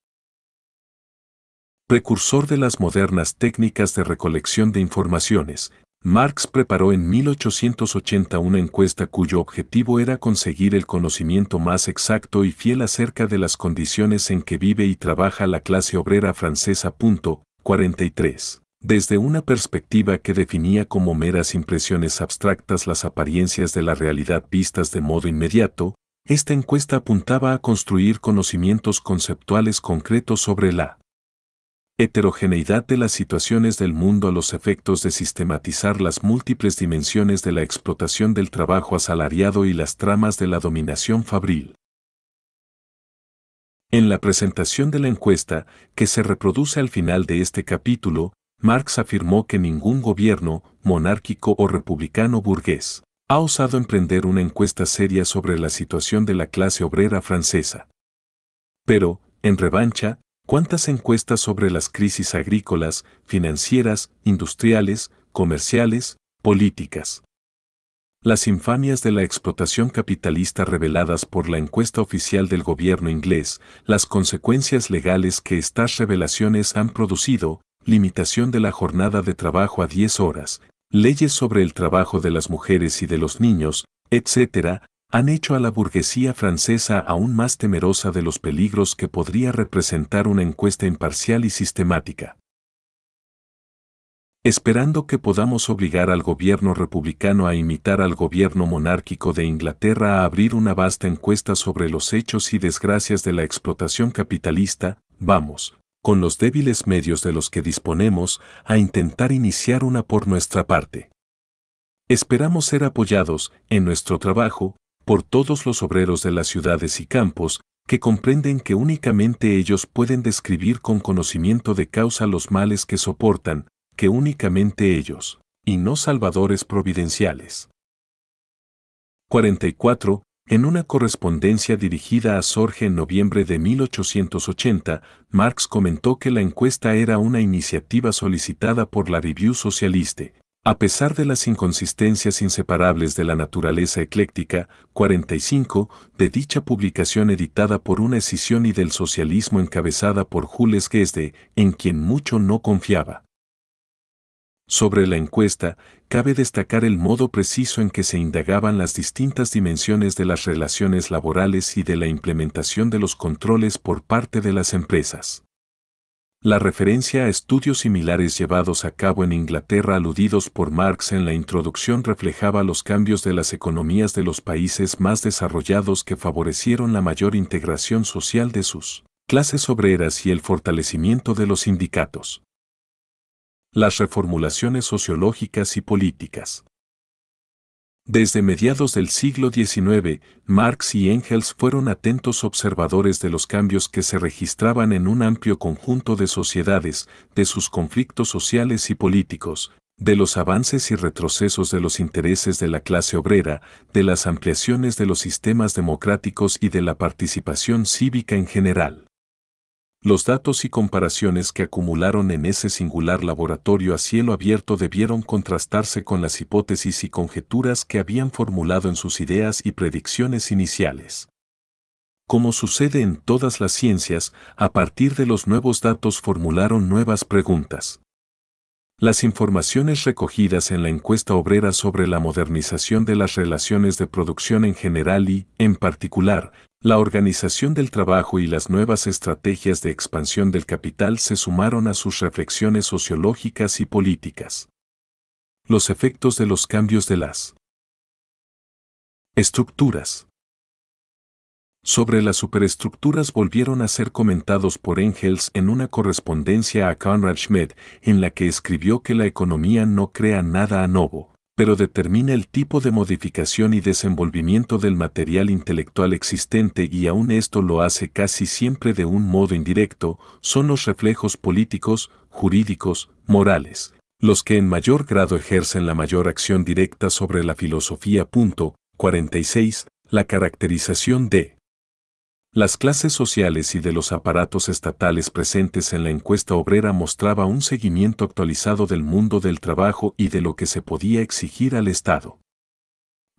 Precursor de las modernas técnicas de recolección de informaciones, Marx preparó en 1880 una encuesta cuyo objetivo era conseguir el conocimiento más exacto y fiel acerca de las condiciones en que vive y trabaja la clase obrera francesa. 43. Desde una perspectiva que definía como meras impresiones abstractas las apariencias de la realidad vistas de modo inmediato, esta encuesta apuntaba a construir conocimientos conceptuales concretos sobre la heterogeneidad de las situaciones del mundo a los efectos de sistematizar las múltiples dimensiones de la explotación del trabajo asalariado y las tramas de la dominación fabril. En la presentación de la encuesta, que se reproduce al final de este capítulo, Marx afirmó que ningún gobierno, monárquico o republicano burgués, ha osado emprender una encuesta seria sobre la situación de la clase obrera francesa. Pero, en revancha, ¿cuántas encuestas sobre las crisis agrícolas, financieras, industriales, comerciales, políticas? Las infamias de la explotación capitalista reveladas por la encuesta oficial del gobierno inglés, las consecuencias legales que estas revelaciones han producido, limitación de la jornada de trabajo a 10 horas, leyes sobre el trabajo de las mujeres y de los niños, etc., han hecho a la burguesía francesa aún más temerosa de los peligros que podría representar una encuesta imparcial y sistemática. Esperando que podamos obligar al gobierno republicano a imitar al gobierno monárquico de Inglaterra a abrir una vasta encuesta sobre los hechos y desgracias de la explotación capitalista, vamos, con los débiles medios de los que disponemos, a intentar iniciar una por nuestra parte. Esperamos ser apoyados, en nuestro trabajo, por todos los obreros de las ciudades y campos, que comprenden que únicamente ellos pueden describir con conocimiento de causa los males que soportan, que únicamente ellos, y no salvadores providenciales. 44. En una correspondencia dirigida a Sorge en noviembre de 1880, Marx comentó que la encuesta era una iniciativa solicitada por la Revue Socialiste. A pesar de las inconsistencias inseparables de la naturaleza ecléctica, 45, de dicha publicación editada por una escisión y del socialismo encabezada por Jules Guesde, en quien mucho no confiaba. Sobre la encuesta, cabe destacar el modo preciso en que se indagaban las distintas dimensiones de las relaciones laborales y de la implementación de los controles por parte de las empresas. La referencia a estudios similares llevados a cabo en Inglaterra aludidos por Marx en la introducción reflejaba los cambios de las economías de los países más desarrollados que favorecieron la mayor integración social de sus clases obreras y el fortalecimiento de los sindicatos. Las reformulaciones sociológicas y políticas. Desde mediados del siglo XIX, Marx y Engels fueron atentos observadores de los cambios que se registraban en un amplio conjunto de sociedades, de sus conflictos sociales y políticos, de los avances y retrocesos de los intereses de la clase obrera, de las ampliaciones de los sistemas democráticos y de la participación cívica en general. Los datos y comparaciones que acumularon en ese singular laboratorio a cielo abierto debieron contrastarse con las hipótesis y conjeturas que habían formulado en sus ideas y predicciones iniciales. Como sucede en todas las ciencias, a partir de los nuevos datos formularon nuevas preguntas. Las informaciones recogidas en la encuesta obrera sobre la modernización de las relaciones de producción en general y, en particular, la organización del trabajo y las nuevas estrategias de expansión del capital se sumaron a sus reflexiones sociológicas y políticas. Los efectos de los cambios de las estructuras. sobre las superestructuras volvieron a ser comentados por Engels en una correspondencia a Conrad Schmidt, en la que escribió que la economía no crea nada a novo, pero determina el tipo de modificación y desenvolvimiento del material intelectual existente, y aun esto lo hace casi siempre de un modo indirecto. Son los reflejos políticos, jurídicos, morales, los que en mayor grado ejercen la mayor acción directa sobre la filosofía. 46. La caracterización de las clases sociales y de los aparatos estatales presentes en la encuesta obrera mostraba un seguimiento actualizado del mundo del trabajo y de lo que se podía exigir al Estado.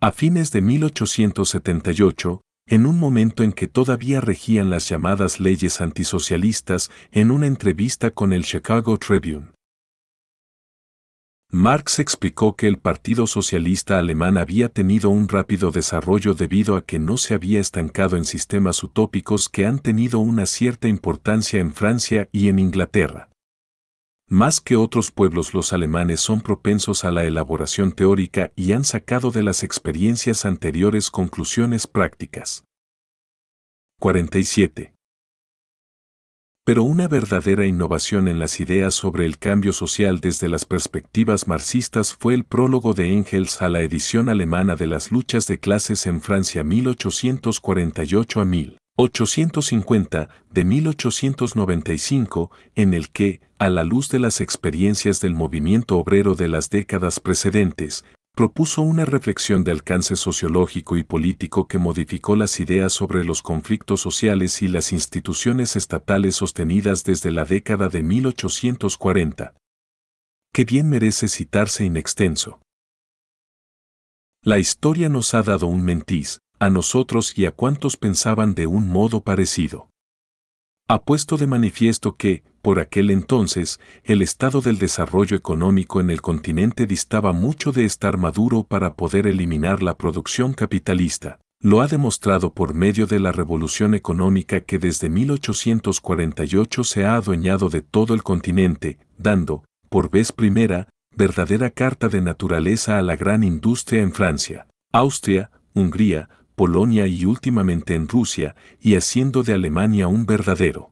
A fines de 1878, en un momento en que todavía regían las llamadas leyes antisocialistas, en una entrevista con el Chicago Tribune, Marx explicó que el Partido Socialista Alemán había tenido un rápido desarrollo debido a que no se había estancado en sistemas utópicos que han tenido una cierta importancia en Francia y en Inglaterra. Más que otros pueblos, los alemanes son propensos a la elaboración teórica y han sacado de las experiencias anteriores conclusiones prácticas. 47. Pero una verdadera innovación en las ideas sobre el cambio social desde las perspectivas marxistas fue el prólogo de Engels a la edición alemana de las luchas de clases en Francia 1848 a 1850, de 1895, en el que, a la luz de las experiencias del movimiento obrero de las décadas precedentes, propuso una reflexión de alcance sociológico y político que modificó las ideas sobre los conflictos sociales y las instituciones estatales sostenidas desde la década de 1840. Que bien merece citarse in extenso. La historia nos ha dado un mentiz, a nosotros y a cuantos pensaban de un modo parecido. Ha puesto de manifiesto que, por aquel entonces, el estado del desarrollo económico en el continente distaba mucho de estar maduro para poder eliminar la producción capitalista. Lo ha demostrado por medio de la revolución económica que desde 1848 se ha adueñado de todo el continente, dando, por vez primera, verdadera carta de naturaleza a la gran industria en Francia, Austria, Hungría, Polonia y últimamente en Rusia, y haciendo de Alemania un verdadero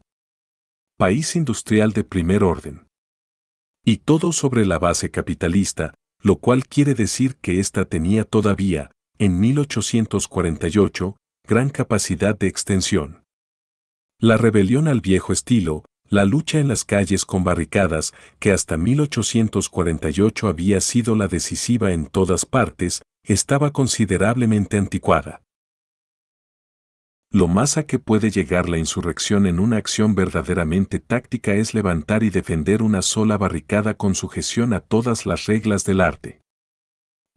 país industrial de primer orden. Y todo sobre la base capitalista, lo cual quiere decir que ésta tenía todavía, en 1848, gran capacidad de extensión. La rebelión al viejo estilo, la lucha en las calles con barricadas, que hasta 1848 había sido la decisiva en todas partes, estaba considerablemente anticuada. Lo más a que puede llegar la insurrección en una acción verdaderamente táctica es levantar y defender una sola barricada con sujeción a todas las reglas del arte.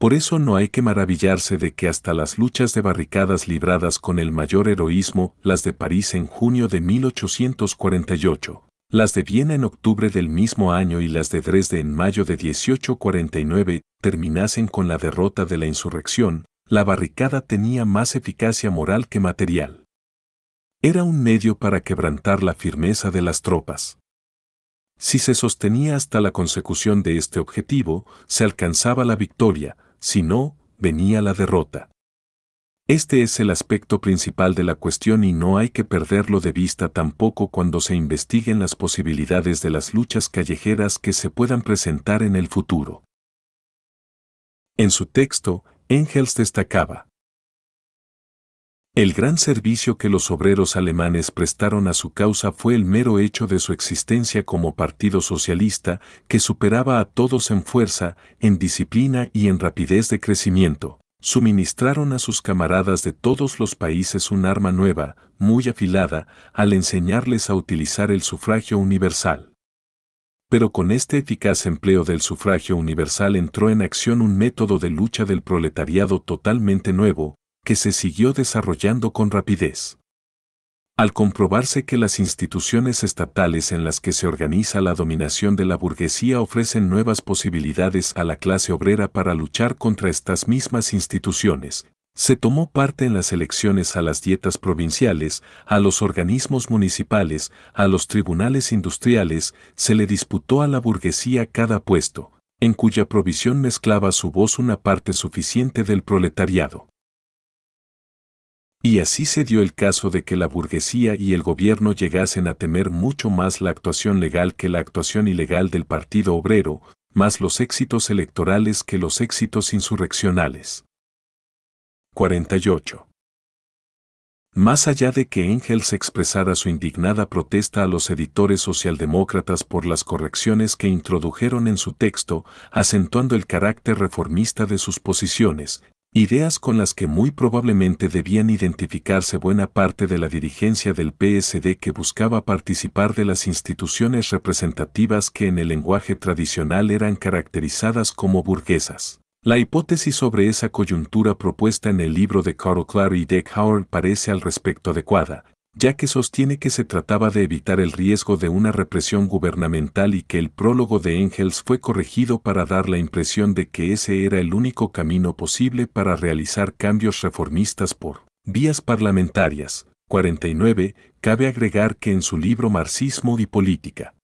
Por eso no hay que maravillarse de que hasta las luchas de barricadas libradas con el mayor heroísmo, las de París en junio de 1848, las de Viena en octubre del mismo año y las de Dresde en mayo de 1849, terminasen con la derrota de la insurrección. La barricada tenía más eficacia moral que material. Era un medio para quebrantar la firmeza de las tropas. Si se sostenía hasta la consecución de este objetivo, se alcanzaba la victoria, si no, venía la derrota. Este es el aspecto principal de la cuestión y no hay que perderlo de vista tampoco cuando se investiguen las posibilidades de las luchas callejeras que se puedan presentar en el futuro. En su texto, Engels destacaba: el gran servicio que los obreros alemanes prestaron a su causa fue el mero hecho de su existencia como partido socialista, que superaba a todos en fuerza, en disciplina y en rapidez de crecimiento. Suministraron a sus camaradas de todos los países un arma nueva, muy afilada, al enseñarles a utilizar el sufragio universal. Pero con este eficaz empleo del sufragio universal entró en acción un método de lucha del proletariado totalmente nuevo, que se siguió desarrollando con rapidez. Al comprobarse que las instituciones estatales en las que se organiza la dominación de la burguesía ofrecen nuevas posibilidades a la clase obrera para luchar contra estas mismas instituciones, se tomó parte en las elecciones a las dietas provinciales, a los organismos municipales, a los tribunales industriales, se le disputó a la burguesía cada puesto, en cuya provisión mezclaba su voz una parte suficiente del proletariado. Y así se dio el caso de que la burguesía y el gobierno llegasen a temer mucho más la actuación legal que la actuación ilegal del Partido Obrero, más los éxitos electorales que los éxitos insurreccionales. 48. Más allá de que Engels expresara su indignada protesta a los editores socialdemócratas por las correcciones que introdujeron en su texto, acentuando el carácter reformista de sus posiciones, ideas con las que muy probablemente debían identificarse buena parte de la dirigencia del PSD que buscaba participar de las instituciones representativas que en el lenguaje tradicional eran caracterizadas como burguesas. La hipótesis sobre esa coyuntura propuesta en el libro de Karl Clark y Dick Howard parece al respecto adecuada, ya que sostiene que se trataba de evitar el riesgo de una represión gubernamental y que el prólogo de Engels fue corregido para dar la impresión de que ese era el único camino posible para realizar cambios reformistas por vías parlamentarias. 49. Cabe agregar que en su libro Marxismo y Política,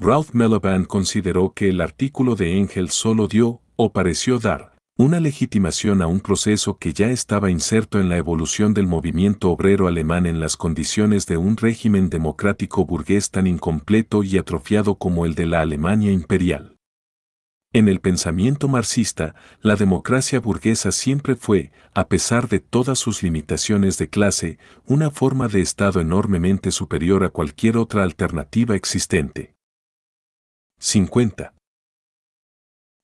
Ralph Miliband consideró que el artículo de Engels solo dio, o pareció dar, una legitimación a un proceso que ya estaba inserto en la evolución del movimiento obrero alemán en las condiciones de un régimen democrático burgués tan incompleto y atrofiado como el de la Alemania imperial. En el pensamiento marxista, la democracia burguesa siempre fue, a pesar de todas sus limitaciones de clase, una forma de Estado enormemente superior a cualquier otra alternativa existente. 50.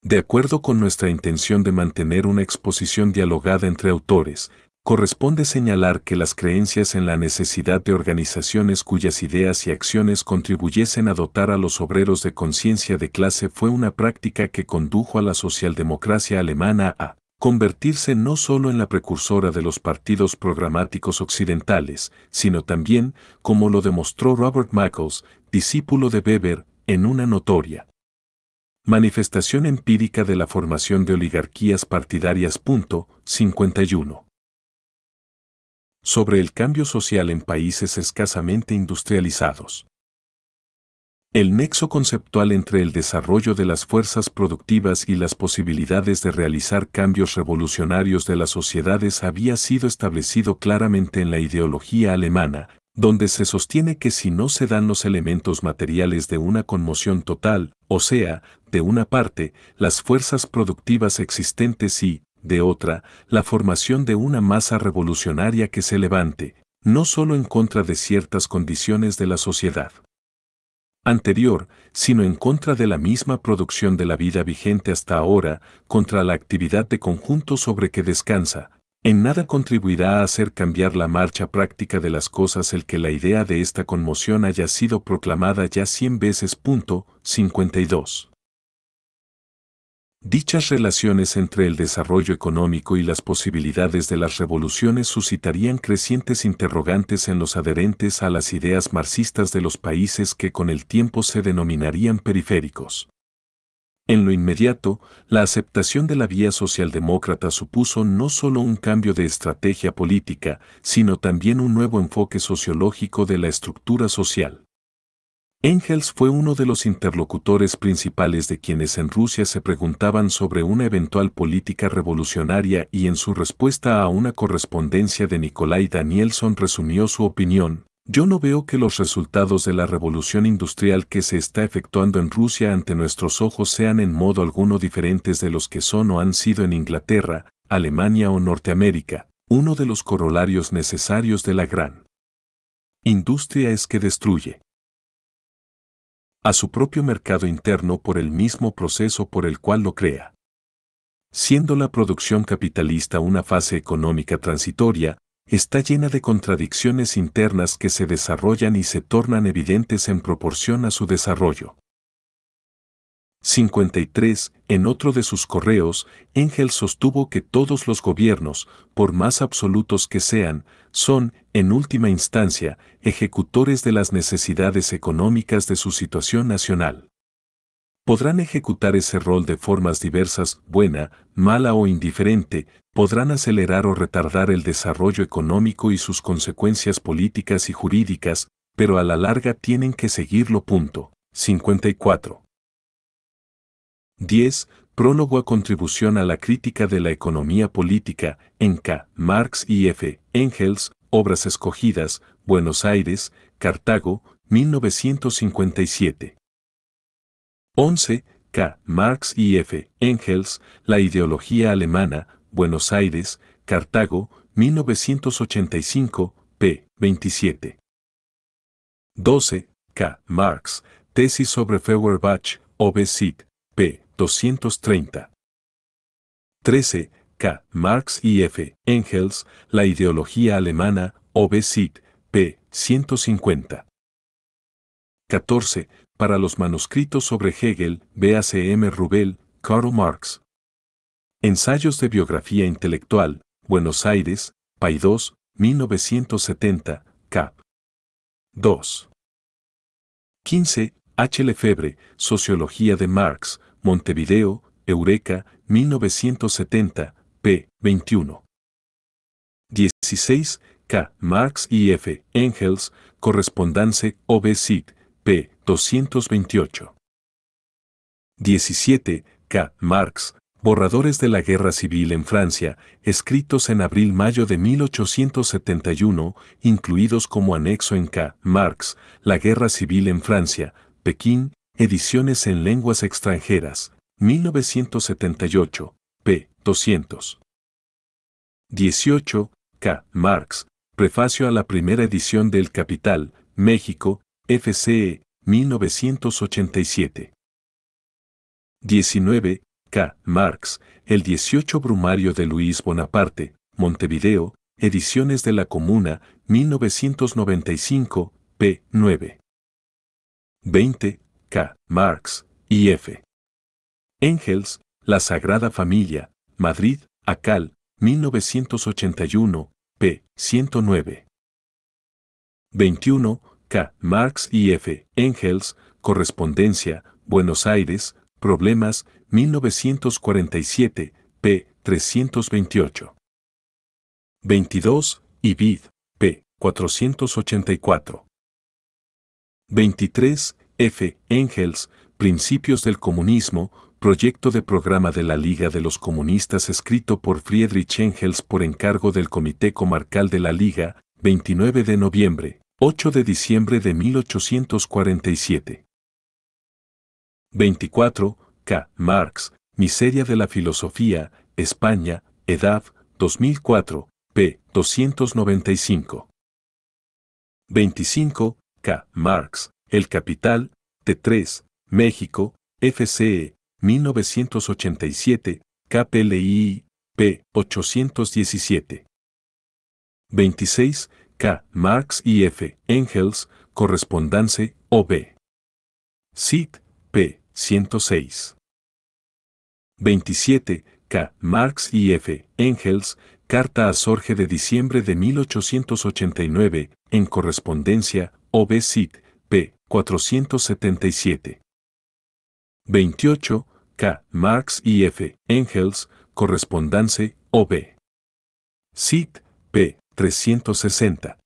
De acuerdo con nuestra intención de mantener una exposición dialogada entre autores, corresponde señalar que las creencias en la necesidad de organizaciones cuyas ideas y acciones contribuyesen a dotar a los obreros de conciencia de clase fue una práctica que condujo a la socialdemocracia alemana a convertirse no solo en la precursora de los partidos programáticos occidentales, sino también, como lo demostró Robert Michels, discípulo de Weber, en una notoria manifestación empírica de la formación de oligarquías partidarias. 51. Sobre el cambio social en países escasamente industrializados. El nexo conceptual entre el desarrollo de las fuerzas productivas y las posibilidades de realizar cambios revolucionarios de las sociedades había sido establecido claramente en la ideología alemana, donde se sostiene que si no se dan los elementos materiales de una conmoción total, o sea, de una parte, las fuerzas productivas existentes y, de otra, la formación de una masa revolucionaria que se levante, no solo en contra de ciertas condiciones de la sociedad anterior, sino en contra de la misma producción de la vida vigente hasta ahora, contra la actividad de conjunto sobre que descansa, en nada contribuirá a hacer cambiar la marcha práctica de las cosas el que la idea de esta conmoción haya sido proclamada ya 100 veces. 52. Dichas relaciones entre el desarrollo económico y las posibilidades de las revoluciones suscitarían crecientes interrogantes en los adherentes a las ideas marxistas de los países que con el tiempo se denominarían periféricos. En lo inmediato, la aceptación de la vía socialdemócrata supuso no solo un cambio de estrategia política, sino también un nuevo enfoque sociológico de la estructura social. Engels fue uno de los interlocutores principales de quienes en Rusia se preguntaban sobre una eventual política revolucionaria y en su respuesta a una correspondencia de Nikolai Danielson resumió su opinión: yo no veo que los resultados de la revolución industrial que se está efectuando en Rusia ante nuestros ojos sean en modo alguno diferentes de los que son o han sido en Inglaterra, Alemania o Norteamérica. Uno de los corolarios necesarios de la gran industria es que destruye a su propio mercado interno por el mismo proceso por el cual lo crea. Siendo la producción capitalista una fase económica transitoria, está llena de contradicciones internas que se desarrollan y se tornan evidentes en proporción a su desarrollo. 53. En otro de sus correos, Engels sostuvo que todos los gobiernos, por más absolutos que sean, son, en última instancia, ejecutores de las necesidades económicas de su situación nacional. Podrán ejecutar ese rol de formas diversas, buena, mala o indiferente, podrán acelerar o retardar el desarrollo económico y sus consecuencias políticas y jurídicas, pero a la larga tienen que seguirlo. 54. 10. Prólogo a contribución a la crítica de la economía política, en K. Marx y F. Engels, Obras escogidas, Buenos Aires, Cartago, 1957. 11. K. Marx y F. Engels, La ideología alemana, Buenos Aires, Cartago, 1985, p. 27. 12. K. Marx, Tesis sobre Feuerbach, Ove Sit, p. 230. 13. K. Marx y F. Engels, La ideología alemana, Ove Sit, p. 150. 14. Para los manuscritos sobre Hegel, B.A.C.M. Rubel, Karl Marx. Ensayos de biografía intelectual, Buenos Aires, Paidós, 1970, cap. 2. 15. H. Lefebvre, Sociología de Marx, Montevideo, Eureka, 1970, p. 21. 16. K. Marx y F. Engels, Correspondance, Ove Sit, p. 228. 17. K. Marx, Borradores de la Guerra Civil en Francia, escritos en abril-mayo de 1871, incluidos como anexo en K. Marx, La Guerra Civil en Francia, Pekín, Ediciones en Lenguas Extranjeras, 1978, p. 200. 18. K. Marx, Prefacio a la primera edición del Capital, México, FCE, 1987. 19. K. Marx, El 18 Brumario de Luis Bonaparte, Montevideo, Ediciones de la Comuna, 1995, p. 9. 20. K. Marx, y F. Engels, La Sagrada Familia, Madrid, Acal, 1981, p. 109. 21. K. Marx y F. Engels, Correspondencia, Buenos Aires, Problemas, 1947, p. 328. 22. Ibid, p. 484. 23. F. Engels, Principios del Comunismo, Proyecto de Programa de la Liga de los Comunistas escrito por Friedrich Engels por encargo del Comité Comarcal de la Liga, 29 de noviembre, 8 de diciembre de 1847. 24. K. Marx, Miseria de la Filosofía, España, Edad, 2004, p. 295. 25. K. Marx, El Capital, T3, México, FCE, 1987, KPLI, p. 817. 26. K. Marx y F. Engels, Correspondance, OB. Sit, p. 106. 27. K. Marx y F. Engels, Carta a Sorge de diciembre de 1889, en correspondencia, OB Sit, p. 477. 28. K. Marx y F. Engels, Correspondance, OB. Sit, p. 360.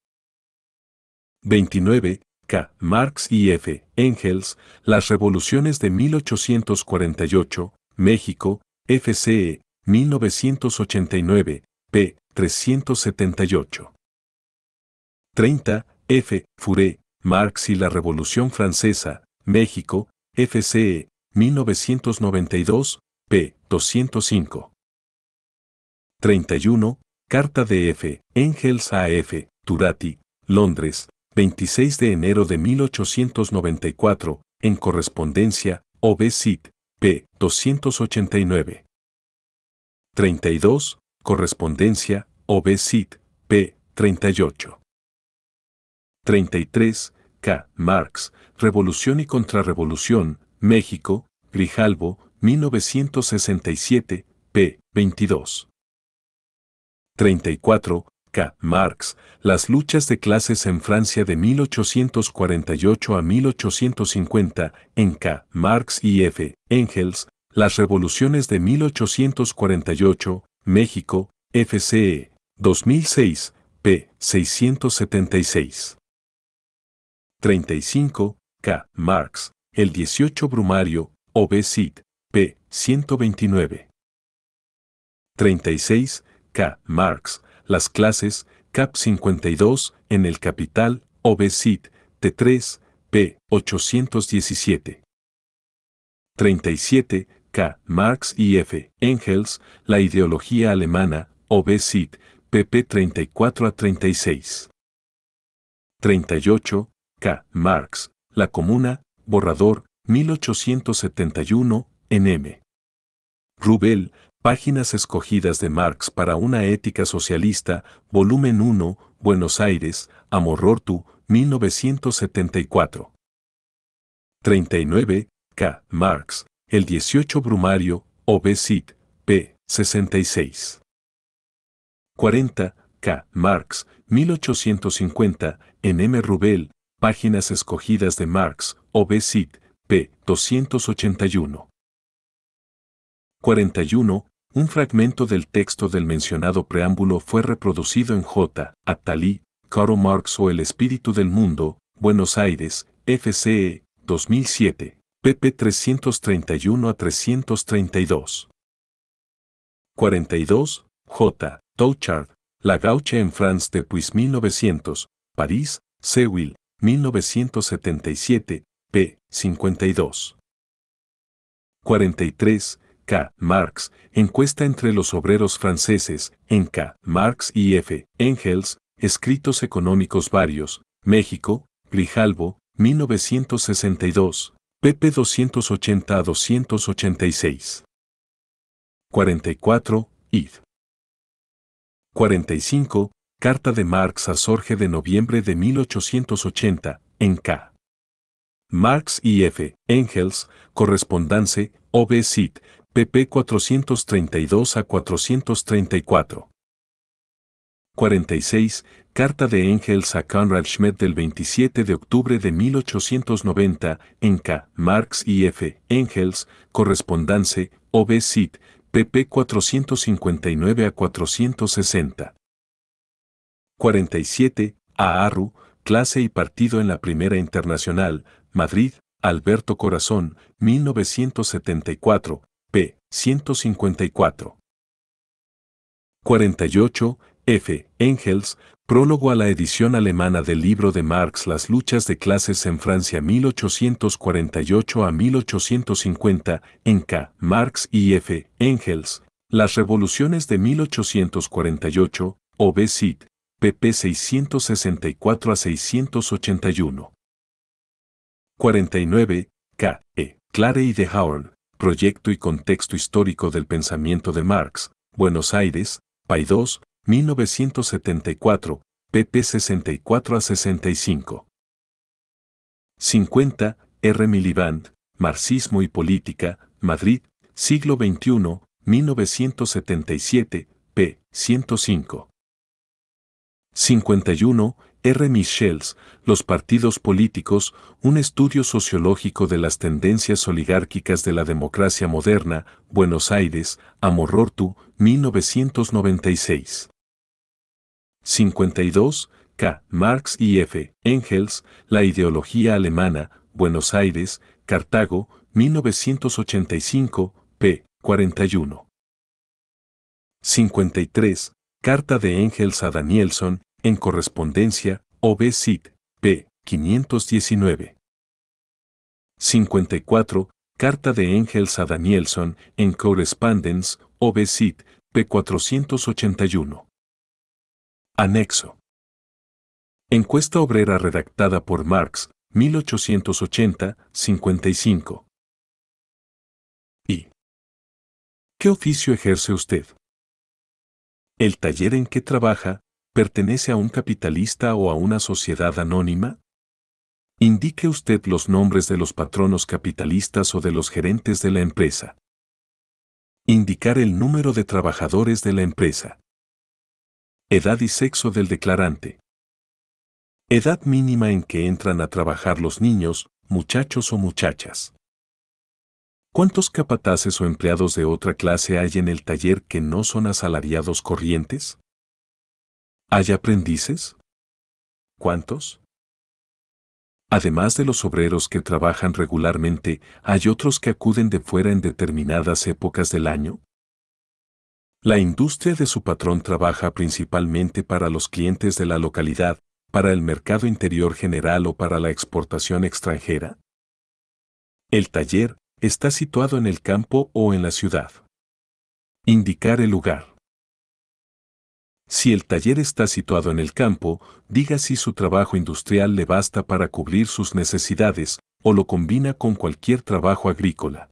29. K. Marx y F. Engels, Las Revoluciones de 1848, México, FCE, 1989, p. 378. 30. F. Fouré, Marx y la Revolución Francesa, México, FCE, 1992, p. 205. 31. Carta de F. Engels a F. Turati, Londres, 26 de enero de 1894, en correspondencia, OB Sit, p. 289. 32. Correspondencia, OB Sit, p. 38. 33. K. Marx, Revolución y Contrarrevolución, México, Grijalbo, 1967, p. 22. 34. K. Marx, Las luchas de clases en Francia de 1848 a 1850, en K. Marx y F. Engels, Las revoluciones de 1848, México, FCE, 2006, p. 676. 35. K. Marx, El 18 Brumario, OB Sit, p. 129. 36. K. Marx, las clases, cap 52, en el Capital, Obecit, T3, p. 817. 37. K. Marx y F. Engels, la ideología alemana, Obecit, pp 34 a 36. 38. K. Marx, la Comuna, borrador, 1871, en M. Rubel, Páginas escogidas de Marx para una ética socialista, volumen 1, Buenos Aires, Amorortu, 1974. 39. K. Marx, el 18 Brumario, Obecit, p. 66. 40. K. Marx, 1850, en M. Rubel, Páginas escogidas de Marx, Obecit, p. 281. 41. Un fragmento del texto del mencionado preámbulo fue reproducido en J. Attali, Karl Marx o El espíritu del mundo, Buenos Aires, FCE, 2007, pp 331 a 332. 42. J. Touchard, La Gauche en France depuis 1900, París, Sewell, 1977, p. 52. 43. K. Marx, encuesta entre los obreros franceses, en K. Marx y F. Engels, escritos económicos varios, México, Grijalbo, 1962, pp 280 a 286. 44. Id. 45. Carta de Marx a Sorge de noviembre de 1880, en K. Marx y F. Engels, correspondance, Obecit, pp 432 a 434. 46. Carta de Engels a Conrad Schmidt del 27 de octubre de 1890, en K. Marx y F. Engels, correspondance, Obecit, pp 459 a 460. 47. A. Arru, Clase y Partido en la Primera Internacional, Madrid, Alberto Corazón, 1974, p. 154. 48. F. Engels, prólogo a la edición alemana del libro de Marx Las luchas de clases en Francia 1848 a 1850, en K. Marx y F. Engels, Las revoluciones de 1848, Obecit, pp 664 a 681. 49. K. E. Clare y de Hauern, Proyecto y contexto histórico del pensamiento de Marx, Buenos Aires, Paidós, 1974, pp 64 a 65. 50. R. Miliband, Marxismo y Política, Madrid, siglo XXI, 1977, p. 105. 51. R. Michels, Los partidos políticos, un estudio sociológico de las tendencias oligárquicas de la democracia moderna, Buenos Aires, Amorortu, 1996. 52. K. Marx y F. Engels, La ideología alemana, Buenos Aires, Cartago, 1985, p. 41. 53. Carta de Engels a Danielson, en correspondencia, Obecit, p. 519. 54. Carta de Engels a Danielson, en Correspondence, Obecit, p. 481. Anexo. Encuesta obrera redactada por Marx, 1880, 55. ¿Y qué oficio ejerce usted? ¿El taller en que trabaja pertenece a un capitalista o a una sociedad anónima? Indique usted los nombres de los patronos capitalistas o de los gerentes de la empresa. Indicar el número de trabajadores de la empresa. Edad y sexo del declarante. Edad mínima en que entran a trabajar los niños, muchachos o muchachas. ¿Cuántos capataces o empleados de otra clase hay en el taller que no son asalariados corrientes? ¿Hay aprendices? ¿Cuántos? Además de los obreros que trabajan regularmente, ¿hay otros que acuden de fuera en determinadas épocas del año? La industria de su patrón trabaja principalmente para los clientes de la localidad, para el mercado interior general o para la exportación extranjera. El taller está situado en el campo o en la ciudad. Indicar el lugar. Si el taller está situado en el campo, diga si su trabajo industrial le basta para cubrir sus necesidades o lo combina con cualquier trabajo agrícola.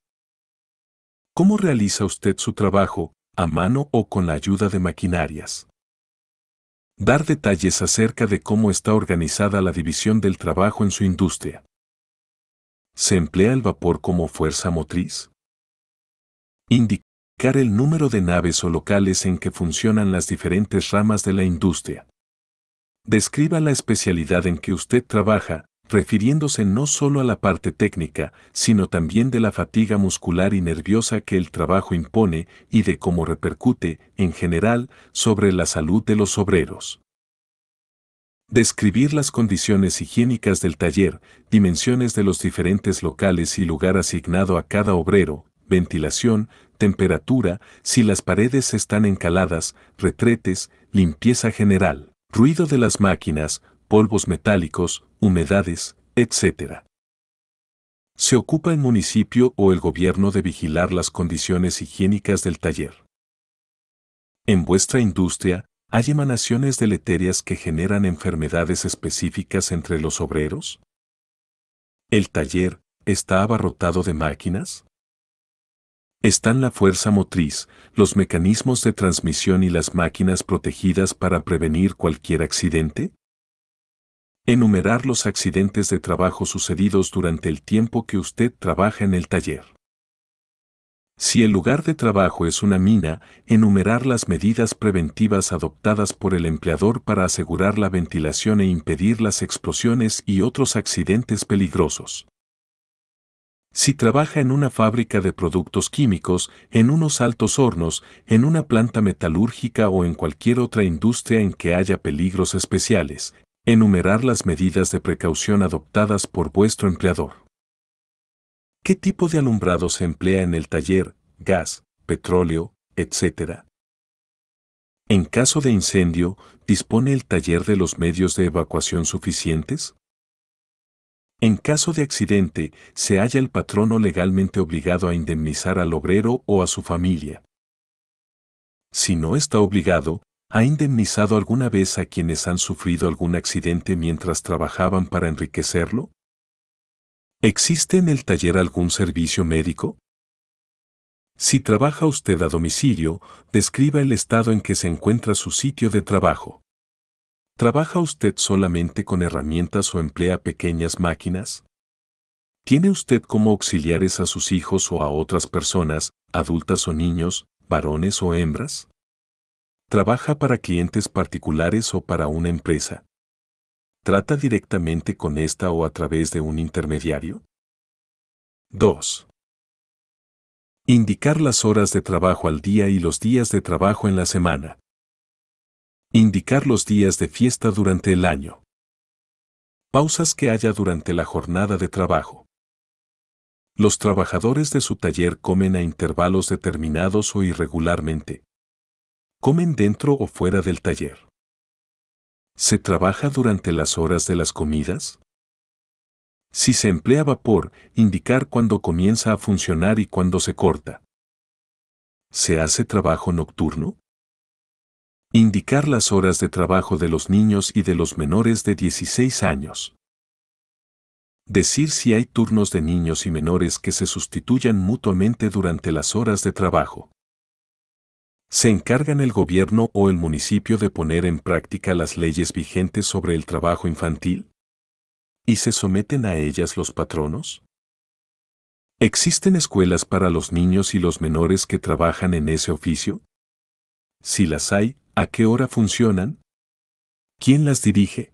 ¿Cómo realiza usted su trabajo, a mano o con la ayuda de maquinarias? Dar detalles acerca de cómo está organizada la división del trabajo en su industria. ¿Se emplea el vapor como fuerza motriz? Indicar el número de naves o locales en que funcionan las diferentes ramas de la industria. Describa la especialidad en que usted trabaja, refiriéndose no solo a la parte técnica, sino también de la fatiga muscular y nerviosa que el trabajo impone y de cómo repercute, en general, sobre la salud de los obreros. Describir las condiciones higiénicas del taller, dimensiones de los diferentes locales y lugar asignado a cada obrero, ventilación, temperatura, si las paredes están encaladas, retretes, limpieza general, ruido de las máquinas, polvos metálicos, humedades, etc. Se ocupa el municipio o el gobierno de vigilar las condiciones higiénicas del taller. En vuestra industria, ¿hay emanaciones deleterias que generan enfermedades específicas entre los obreros? ¿El taller está abarrotado de máquinas? ¿Están la fuerza motriz, los mecanismos de transmisión y las máquinas protegidas para prevenir cualquier accidente? Enumerar los accidentes de trabajo sucedidos durante el tiempo que usted trabaja en el taller. Si el lugar de trabajo es una mina, enumerar las medidas preventivas adoptadas por el empleador para asegurar la ventilación e impedir las explosiones y otros accidentes peligrosos. Si trabaja en una fábrica de productos químicos, en unos altos hornos, en una planta metalúrgica o en cualquier otra industria en que haya peligros especiales, enumerar las medidas de precaución adoptadas por vuestro empleador. ¿Qué tipo de alumbrado se emplea en el taller, gas, petróleo, etc.? En caso de incendio, ¿dispone el taller de los medios de evacuación suficientes? En caso de accidente, ¿se halla el patrono legalmente obligado a indemnizar al obrero o a su familia? Si no está obligado, ¿ha indemnizado alguna vez a quienes han sufrido algún accidente mientras trabajaban para enriquecerlo? ¿Existe en el taller algún servicio médico? Si trabaja usted a domicilio, describa el estado en que se encuentra su sitio de trabajo. ¿Trabaja usted solamente con herramientas o emplea pequeñas máquinas? ¿Tiene usted como auxiliares a sus hijos o a otras personas, adultas o niños, varones o hembras? ¿Trabaja para clientes particulares o para una empresa? ¿Trata directamente con esta o a través de un intermediario? 2. Indicar las horas de trabajo al día y los días de trabajo en la semana. Indicar los días de fiesta durante el año. Pausas que haya durante la jornada de trabajo. Los trabajadores de su taller comen a intervalos determinados o irregularmente. ¿Comen dentro o fuera del taller? ¿Se trabaja durante las horas de las comidas? Si se emplea vapor, indicar cuándo comienza a funcionar y cuándo se corta. ¿Se hace trabajo nocturno? Indicar las horas de trabajo de los niños y de los menores de 16 años. Decir si hay turnos de niños y menores que se sustituyan mutuamente durante las horas de trabajo. ¿Se encargan el gobierno o el municipio de poner en práctica las leyes vigentes sobre el trabajo infantil? ¿Y se someten a ellas los patronos? ¿Existen escuelas para los niños y los menores que trabajan en ese oficio? Si las hay, ¿a qué hora funcionan? ¿Quién las dirige?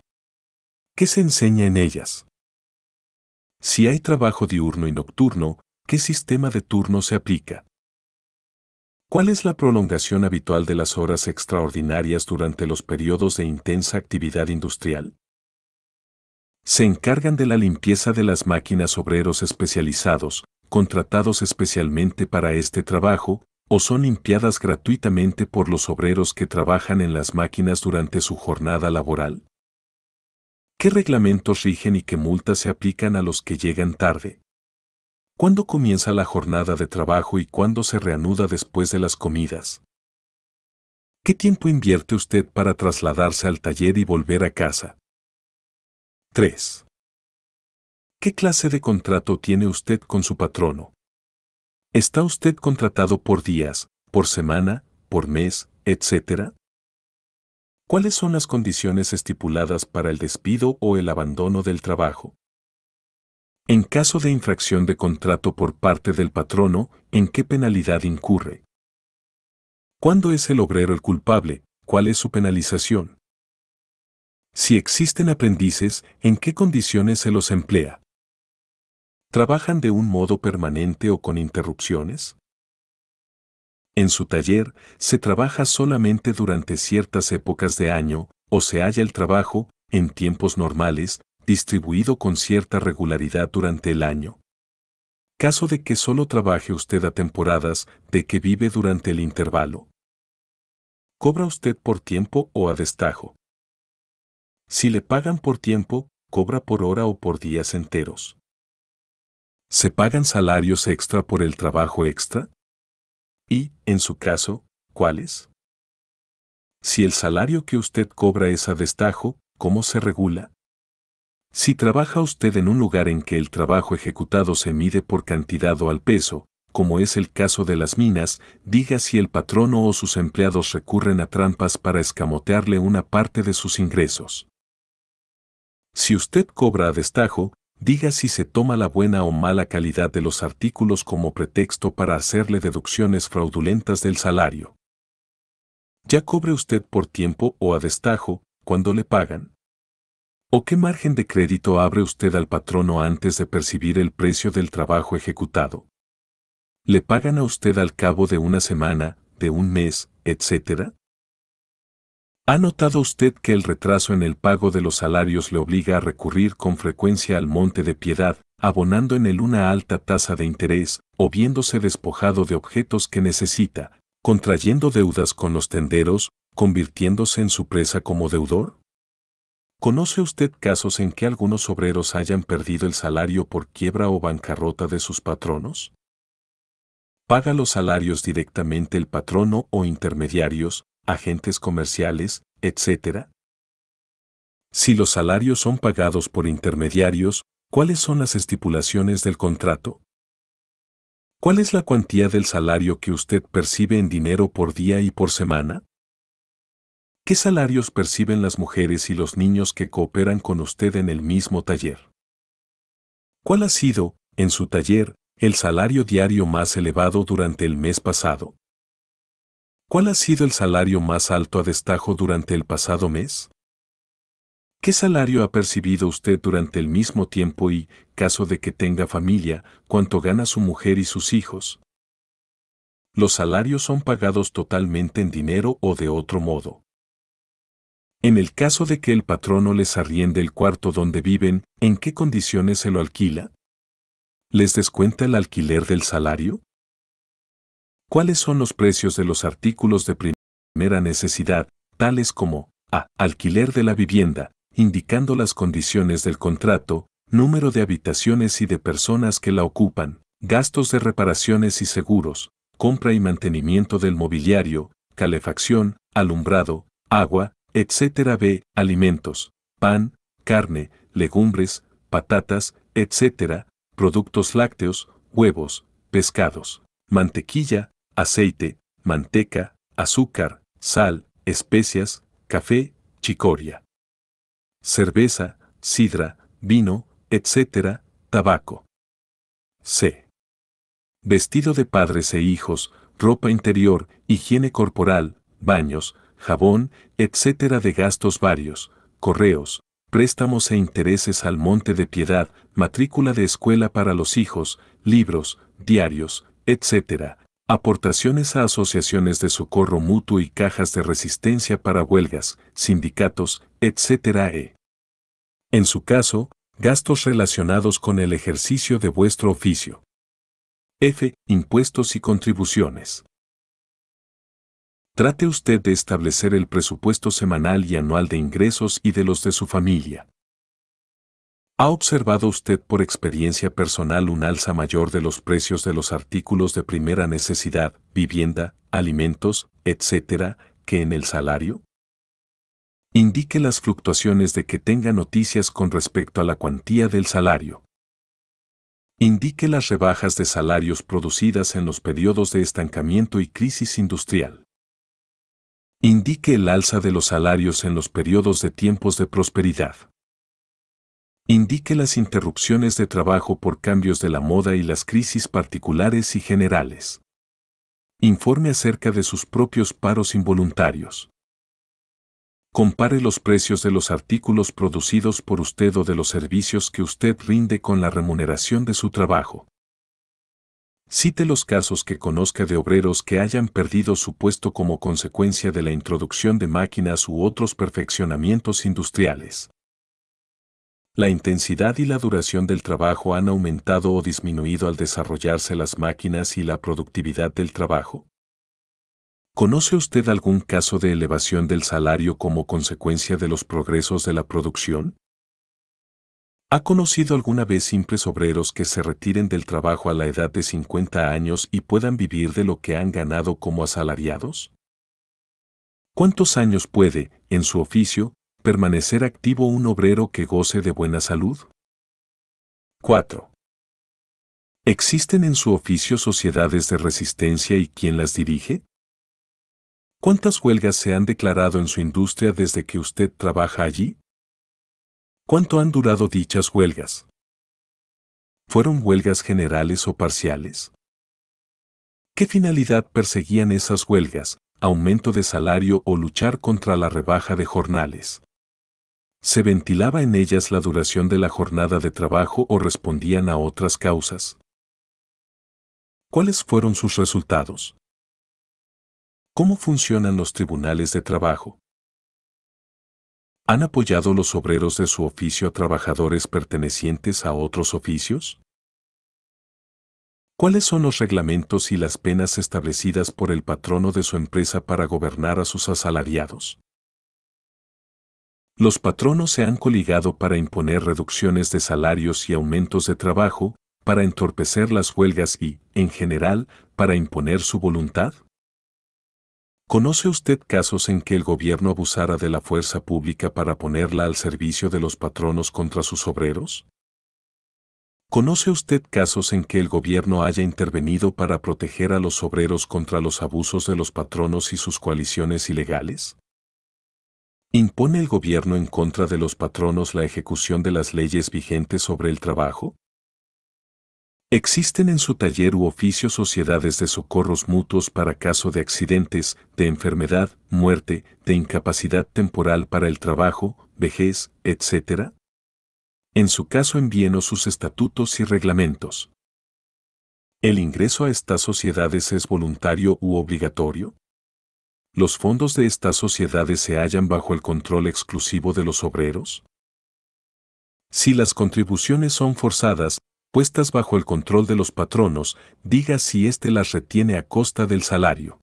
¿Qué se enseña en ellas? Si hay trabajo diurno y nocturno, ¿qué sistema de turno se aplica? ¿Cuál es la prolongación habitual de las horas extraordinarias durante los periodos de intensa actividad industrial? Se encargan de la limpieza de las máquinas obreros especializados, contratados especialmente para este trabajo, o son limpiadas gratuitamente por los obreros que trabajan en las máquinas durante su jornada laboral. ¿Qué reglamentos rigen y qué multas se aplican a los que llegan tarde? ¿Cuándo comienza la jornada de trabajo y cuándo se reanuda después de las comidas? ¿Qué tiempo invierte usted para trasladarse al taller y volver a casa? 3. ¿Qué clase de contrato tiene usted con su patrono? ¿Está usted contratado por días, por semana, por mes, etcétera? ¿Cuáles son las condiciones estipuladas para el despido o el abandono del trabajo? En caso de infracción de contrato por parte del patrono, ¿en qué penalidad incurre? ¿Cuándo es el obrero el culpable? ¿Cuál es su penalización? Si existen aprendices, ¿en qué condiciones se los emplea? ¿Trabajan de un modo permanente o con interrupciones? En su taller, se trabaja solamente durante ciertas épocas de año, o se halla el trabajo, en tiempos normales, distribuido con cierta regularidad durante el año. Caso de que solo trabaje usted a temporadas, ¿de que vive durante el intervalo? ¿Cobra usted por tiempo o a destajo? Si le pagan por tiempo, ¿cobra por hora o por días enteros? ¿Se pagan salarios extra por el trabajo extra? Y, en su caso, ¿cuáles? Si el salario que usted cobra es a destajo, ¿cómo se regula? Si trabaja usted en un lugar en que el trabajo ejecutado se mide por cantidad o al peso, como es el caso de las minas, diga si el patrono o sus empleados recurren a trampas para escamotearle una parte de sus ingresos. Si usted cobra a destajo, diga si se toma la buena o mala calidad de los artículos como pretexto para hacerle deducciones fraudulentas del salario. ¿Ya cobre usted por tiempo o a destajo, cuando le pagan? ¿O qué margen de crédito abre usted al patrono antes de percibir el precio del trabajo ejecutado? ¿Le pagan a usted al cabo de una semana, de un mes, etcétera? ¿Ha notado usted que el retraso en el pago de los salarios le obliga a recurrir con frecuencia al monte de piedad, abonando en él una alta tasa de interés, o viéndose despojado de objetos que necesita, contrayendo deudas con los tenderos, convirtiéndose en su presa como deudor? ¿Conoce usted casos en que algunos obreros hayan perdido el salario por quiebra o bancarrota de sus patronos? ¿Paga los salarios directamente el patrono o intermediarios, agentes comerciales, etcétera? Si los salarios son pagados por intermediarios, ¿cuáles son las estipulaciones del contrato? ¿Cuál es la cuantía del salario que usted percibe en dinero por día y por semana? ¿Qué salarios perciben las mujeres y los niños que cooperan con usted en el mismo taller? ¿Cuál ha sido, en su taller, el salario diario más elevado durante el mes pasado? ¿Cuál ha sido el salario más alto a destajo durante el pasado mes? ¿Qué salario ha percibido usted durante el mismo tiempo y, caso de que tenga familia, cuánto gana su mujer y sus hijos? ¿Los salarios son pagados totalmente en dinero o de otro modo? En el caso de que el patrono les arriende el cuarto donde viven, ¿en qué condiciones se lo alquila? ¿Les descuenta el alquiler del salario? ¿Cuáles son los precios de los artículos de primera necesidad, tales como a. Alquiler de la vivienda, indicando las condiciones del contrato, número de habitaciones y de personas que la ocupan, gastos de reparaciones y seguros, compra y mantenimiento del mobiliario, calefacción, alumbrado, agua, etcétera. B. Alimentos, pan, carne, legumbres, patatas, etcétera, productos lácteos, huevos, pescados, mantequilla, aceite, manteca, azúcar, sal, especias, café, chicoria, cerveza, sidra, vino, etcétera, tabaco. C. Vestido de padres e hijos, ropa interior, higiene corporal, baños, jabón, etcétera. De gastos varios, correos, préstamos e intereses al monte de piedad, matrícula de escuela para los hijos, libros, diarios, etcétera. Aportaciones a asociaciones de socorro mutuo y cajas de resistencia para huelgas, sindicatos, etcétera. En su caso, gastos relacionados con el ejercicio de vuestro oficio. F. Impuestos y contribuciones. Trate usted de establecer el presupuesto semanal y anual de ingresos y de los de su familia. ¿Ha observado usted por experiencia personal un alza mayor de los precios de los artículos de primera necesidad, vivienda, alimentos, etcétera, que en el salario? Indique las fluctuaciones de que tenga noticias con respecto a la cuantía del salario. Indique las rebajas de salarios producidas en los periodos de estancamiento y crisis industrial. Indique el alza de los salarios en los periodos de tiempos de prosperidad. Indique las interrupciones de trabajo por cambios de la moda y las crisis particulares y generales. Informe acerca de sus propios paros involuntarios. Compare los precios de los artículos producidos por usted o de los servicios que usted rinde con la remuneración de su trabajo. Cite los casos que conozca de obreros que hayan perdido su puesto como consecuencia de la introducción de máquinas u otros perfeccionamientos industriales. ¿La intensidad y la duración del trabajo han aumentado o disminuido al desarrollarse las máquinas y la productividad del trabajo? ¿Conoce usted algún caso de elevación del salario como consecuencia de los progresos de la producción? ¿Ha conocido alguna vez simples obreros que se retiren del trabajo a la edad de 50 años y puedan vivir de lo que han ganado como asalariados? ¿Cuántos años puede, en su oficio, permanecer activo un obrero que goce de buena salud? 4. ¿Existen en su oficio sociedades de resistencia y quién las dirige? ¿Cuántas huelgas se han declarado en su industria desde que usted trabaja allí? ¿Cuánto han durado dichas huelgas? ¿Fueron huelgas generales o parciales? ¿Qué finalidad perseguían esas huelgas? ¿Aumento de salario o luchar contra la rebaja de jornales? ¿Se ventilaba en ellas la duración de la jornada de trabajo o respondían a otras causas? ¿Cuáles fueron sus resultados? ¿Cómo funcionan los tribunales de trabajo? ¿Han apoyado los obreros de su oficio a trabajadores pertenecientes a otros oficios? ¿Cuáles son los reglamentos y las penas establecidas por el patrono de su empresa para gobernar a sus asalariados? Los patronos se han coligado para imponer reducciones de salarios y aumentos de trabajo, para entorpecer las huelgas y, en general, para imponer su voluntad. ¿Conoce usted casos en que el gobierno abusara de la fuerza pública para ponerla al servicio de los patronos contra sus obreros? ¿Conoce usted casos en que el gobierno haya intervenido para proteger a los obreros contra los abusos de los patronos y sus coaliciones ilegales? ¿Impone el gobierno en contra de los patronos la ejecución de las leyes vigentes sobre el trabajo? ¿Existen en su taller u oficio sociedades de socorros mutuos para caso de accidentes, de enfermedad, muerte, de incapacidad temporal para el trabajo, vejez, etc.? En su caso envíenos sus estatutos y reglamentos. ¿El ingreso a estas sociedades es voluntario u obligatorio? ¿Los fondos de estas sociedades se hallan bajo el control exclusivo de los obreros? Si las contribuciones son forzadas, puestas bajo el control de los patronos, diga si éste las retiene a costa del salario.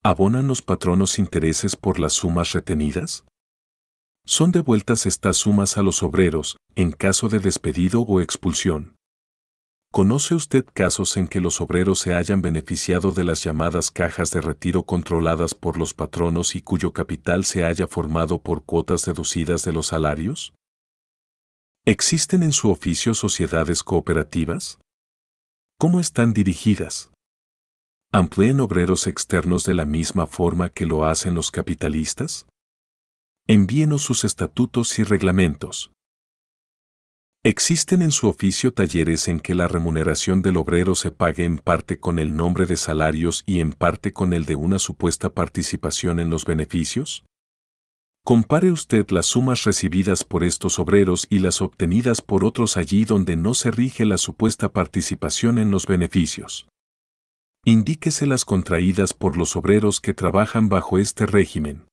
¿Abonan los patronos intereses por las sumas retenidas? ¿Son devueltas estas sumas a los obreros, en caso de despedido o expulsión? ¿Conoce usted casos en que los obreros se hayan beneficiado de las llamadas cajas de retiro controladas por los patronos y cuyo capital se haya formado por cuotas deducidas de los salarios? ¿Existen en su oficio sociedades cooperativas? ¿Cómo están dirigidas? ¿Emplean obreros externos de la misma forma que lo hacen los capitalistas? Envíenos sus estatutos y reglamentos. ¿Existen en su oficio talleres en que la remuneración del obrero se pague en parte con el nombre de salarios y en parte con el de una supuesta participación en los beneficios? Compare usted las sumas recibidas por estos obreros y las obtenidas por otros allí donde no se rige la supuesta participación en los beneficios. Indíquese las contraídas por los obreros que trabajan bajo este régimen.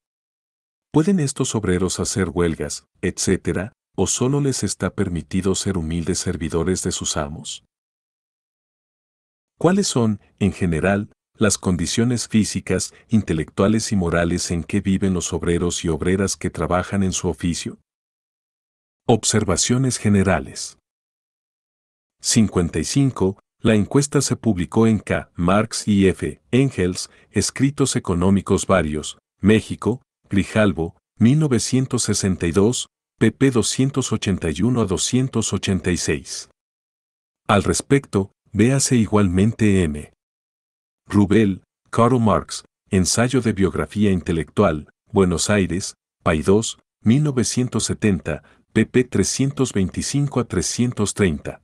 ¿Pueden estos obreros hacer huelgas, etcétera, ¿O solo les está permitido ser humildes servidores de sus amos? ¿Cuáles son, en general, las condiciones físicas, intelectuales y morales en que viven los obreros y obreras que trabajan en su oficio? Observaciones generales. 55. La encuesta se publicó en K. Marx y F. Engels, Escritos Económicos Varios, México, Grijalbo, 1962, pp 281 a 286. Al respecto, véase igualmente M. Rubel, Karl Marx, Ensayo de Biografía Intelectual, Buenos Aires, Paidós, 1970, pp 325 a 330.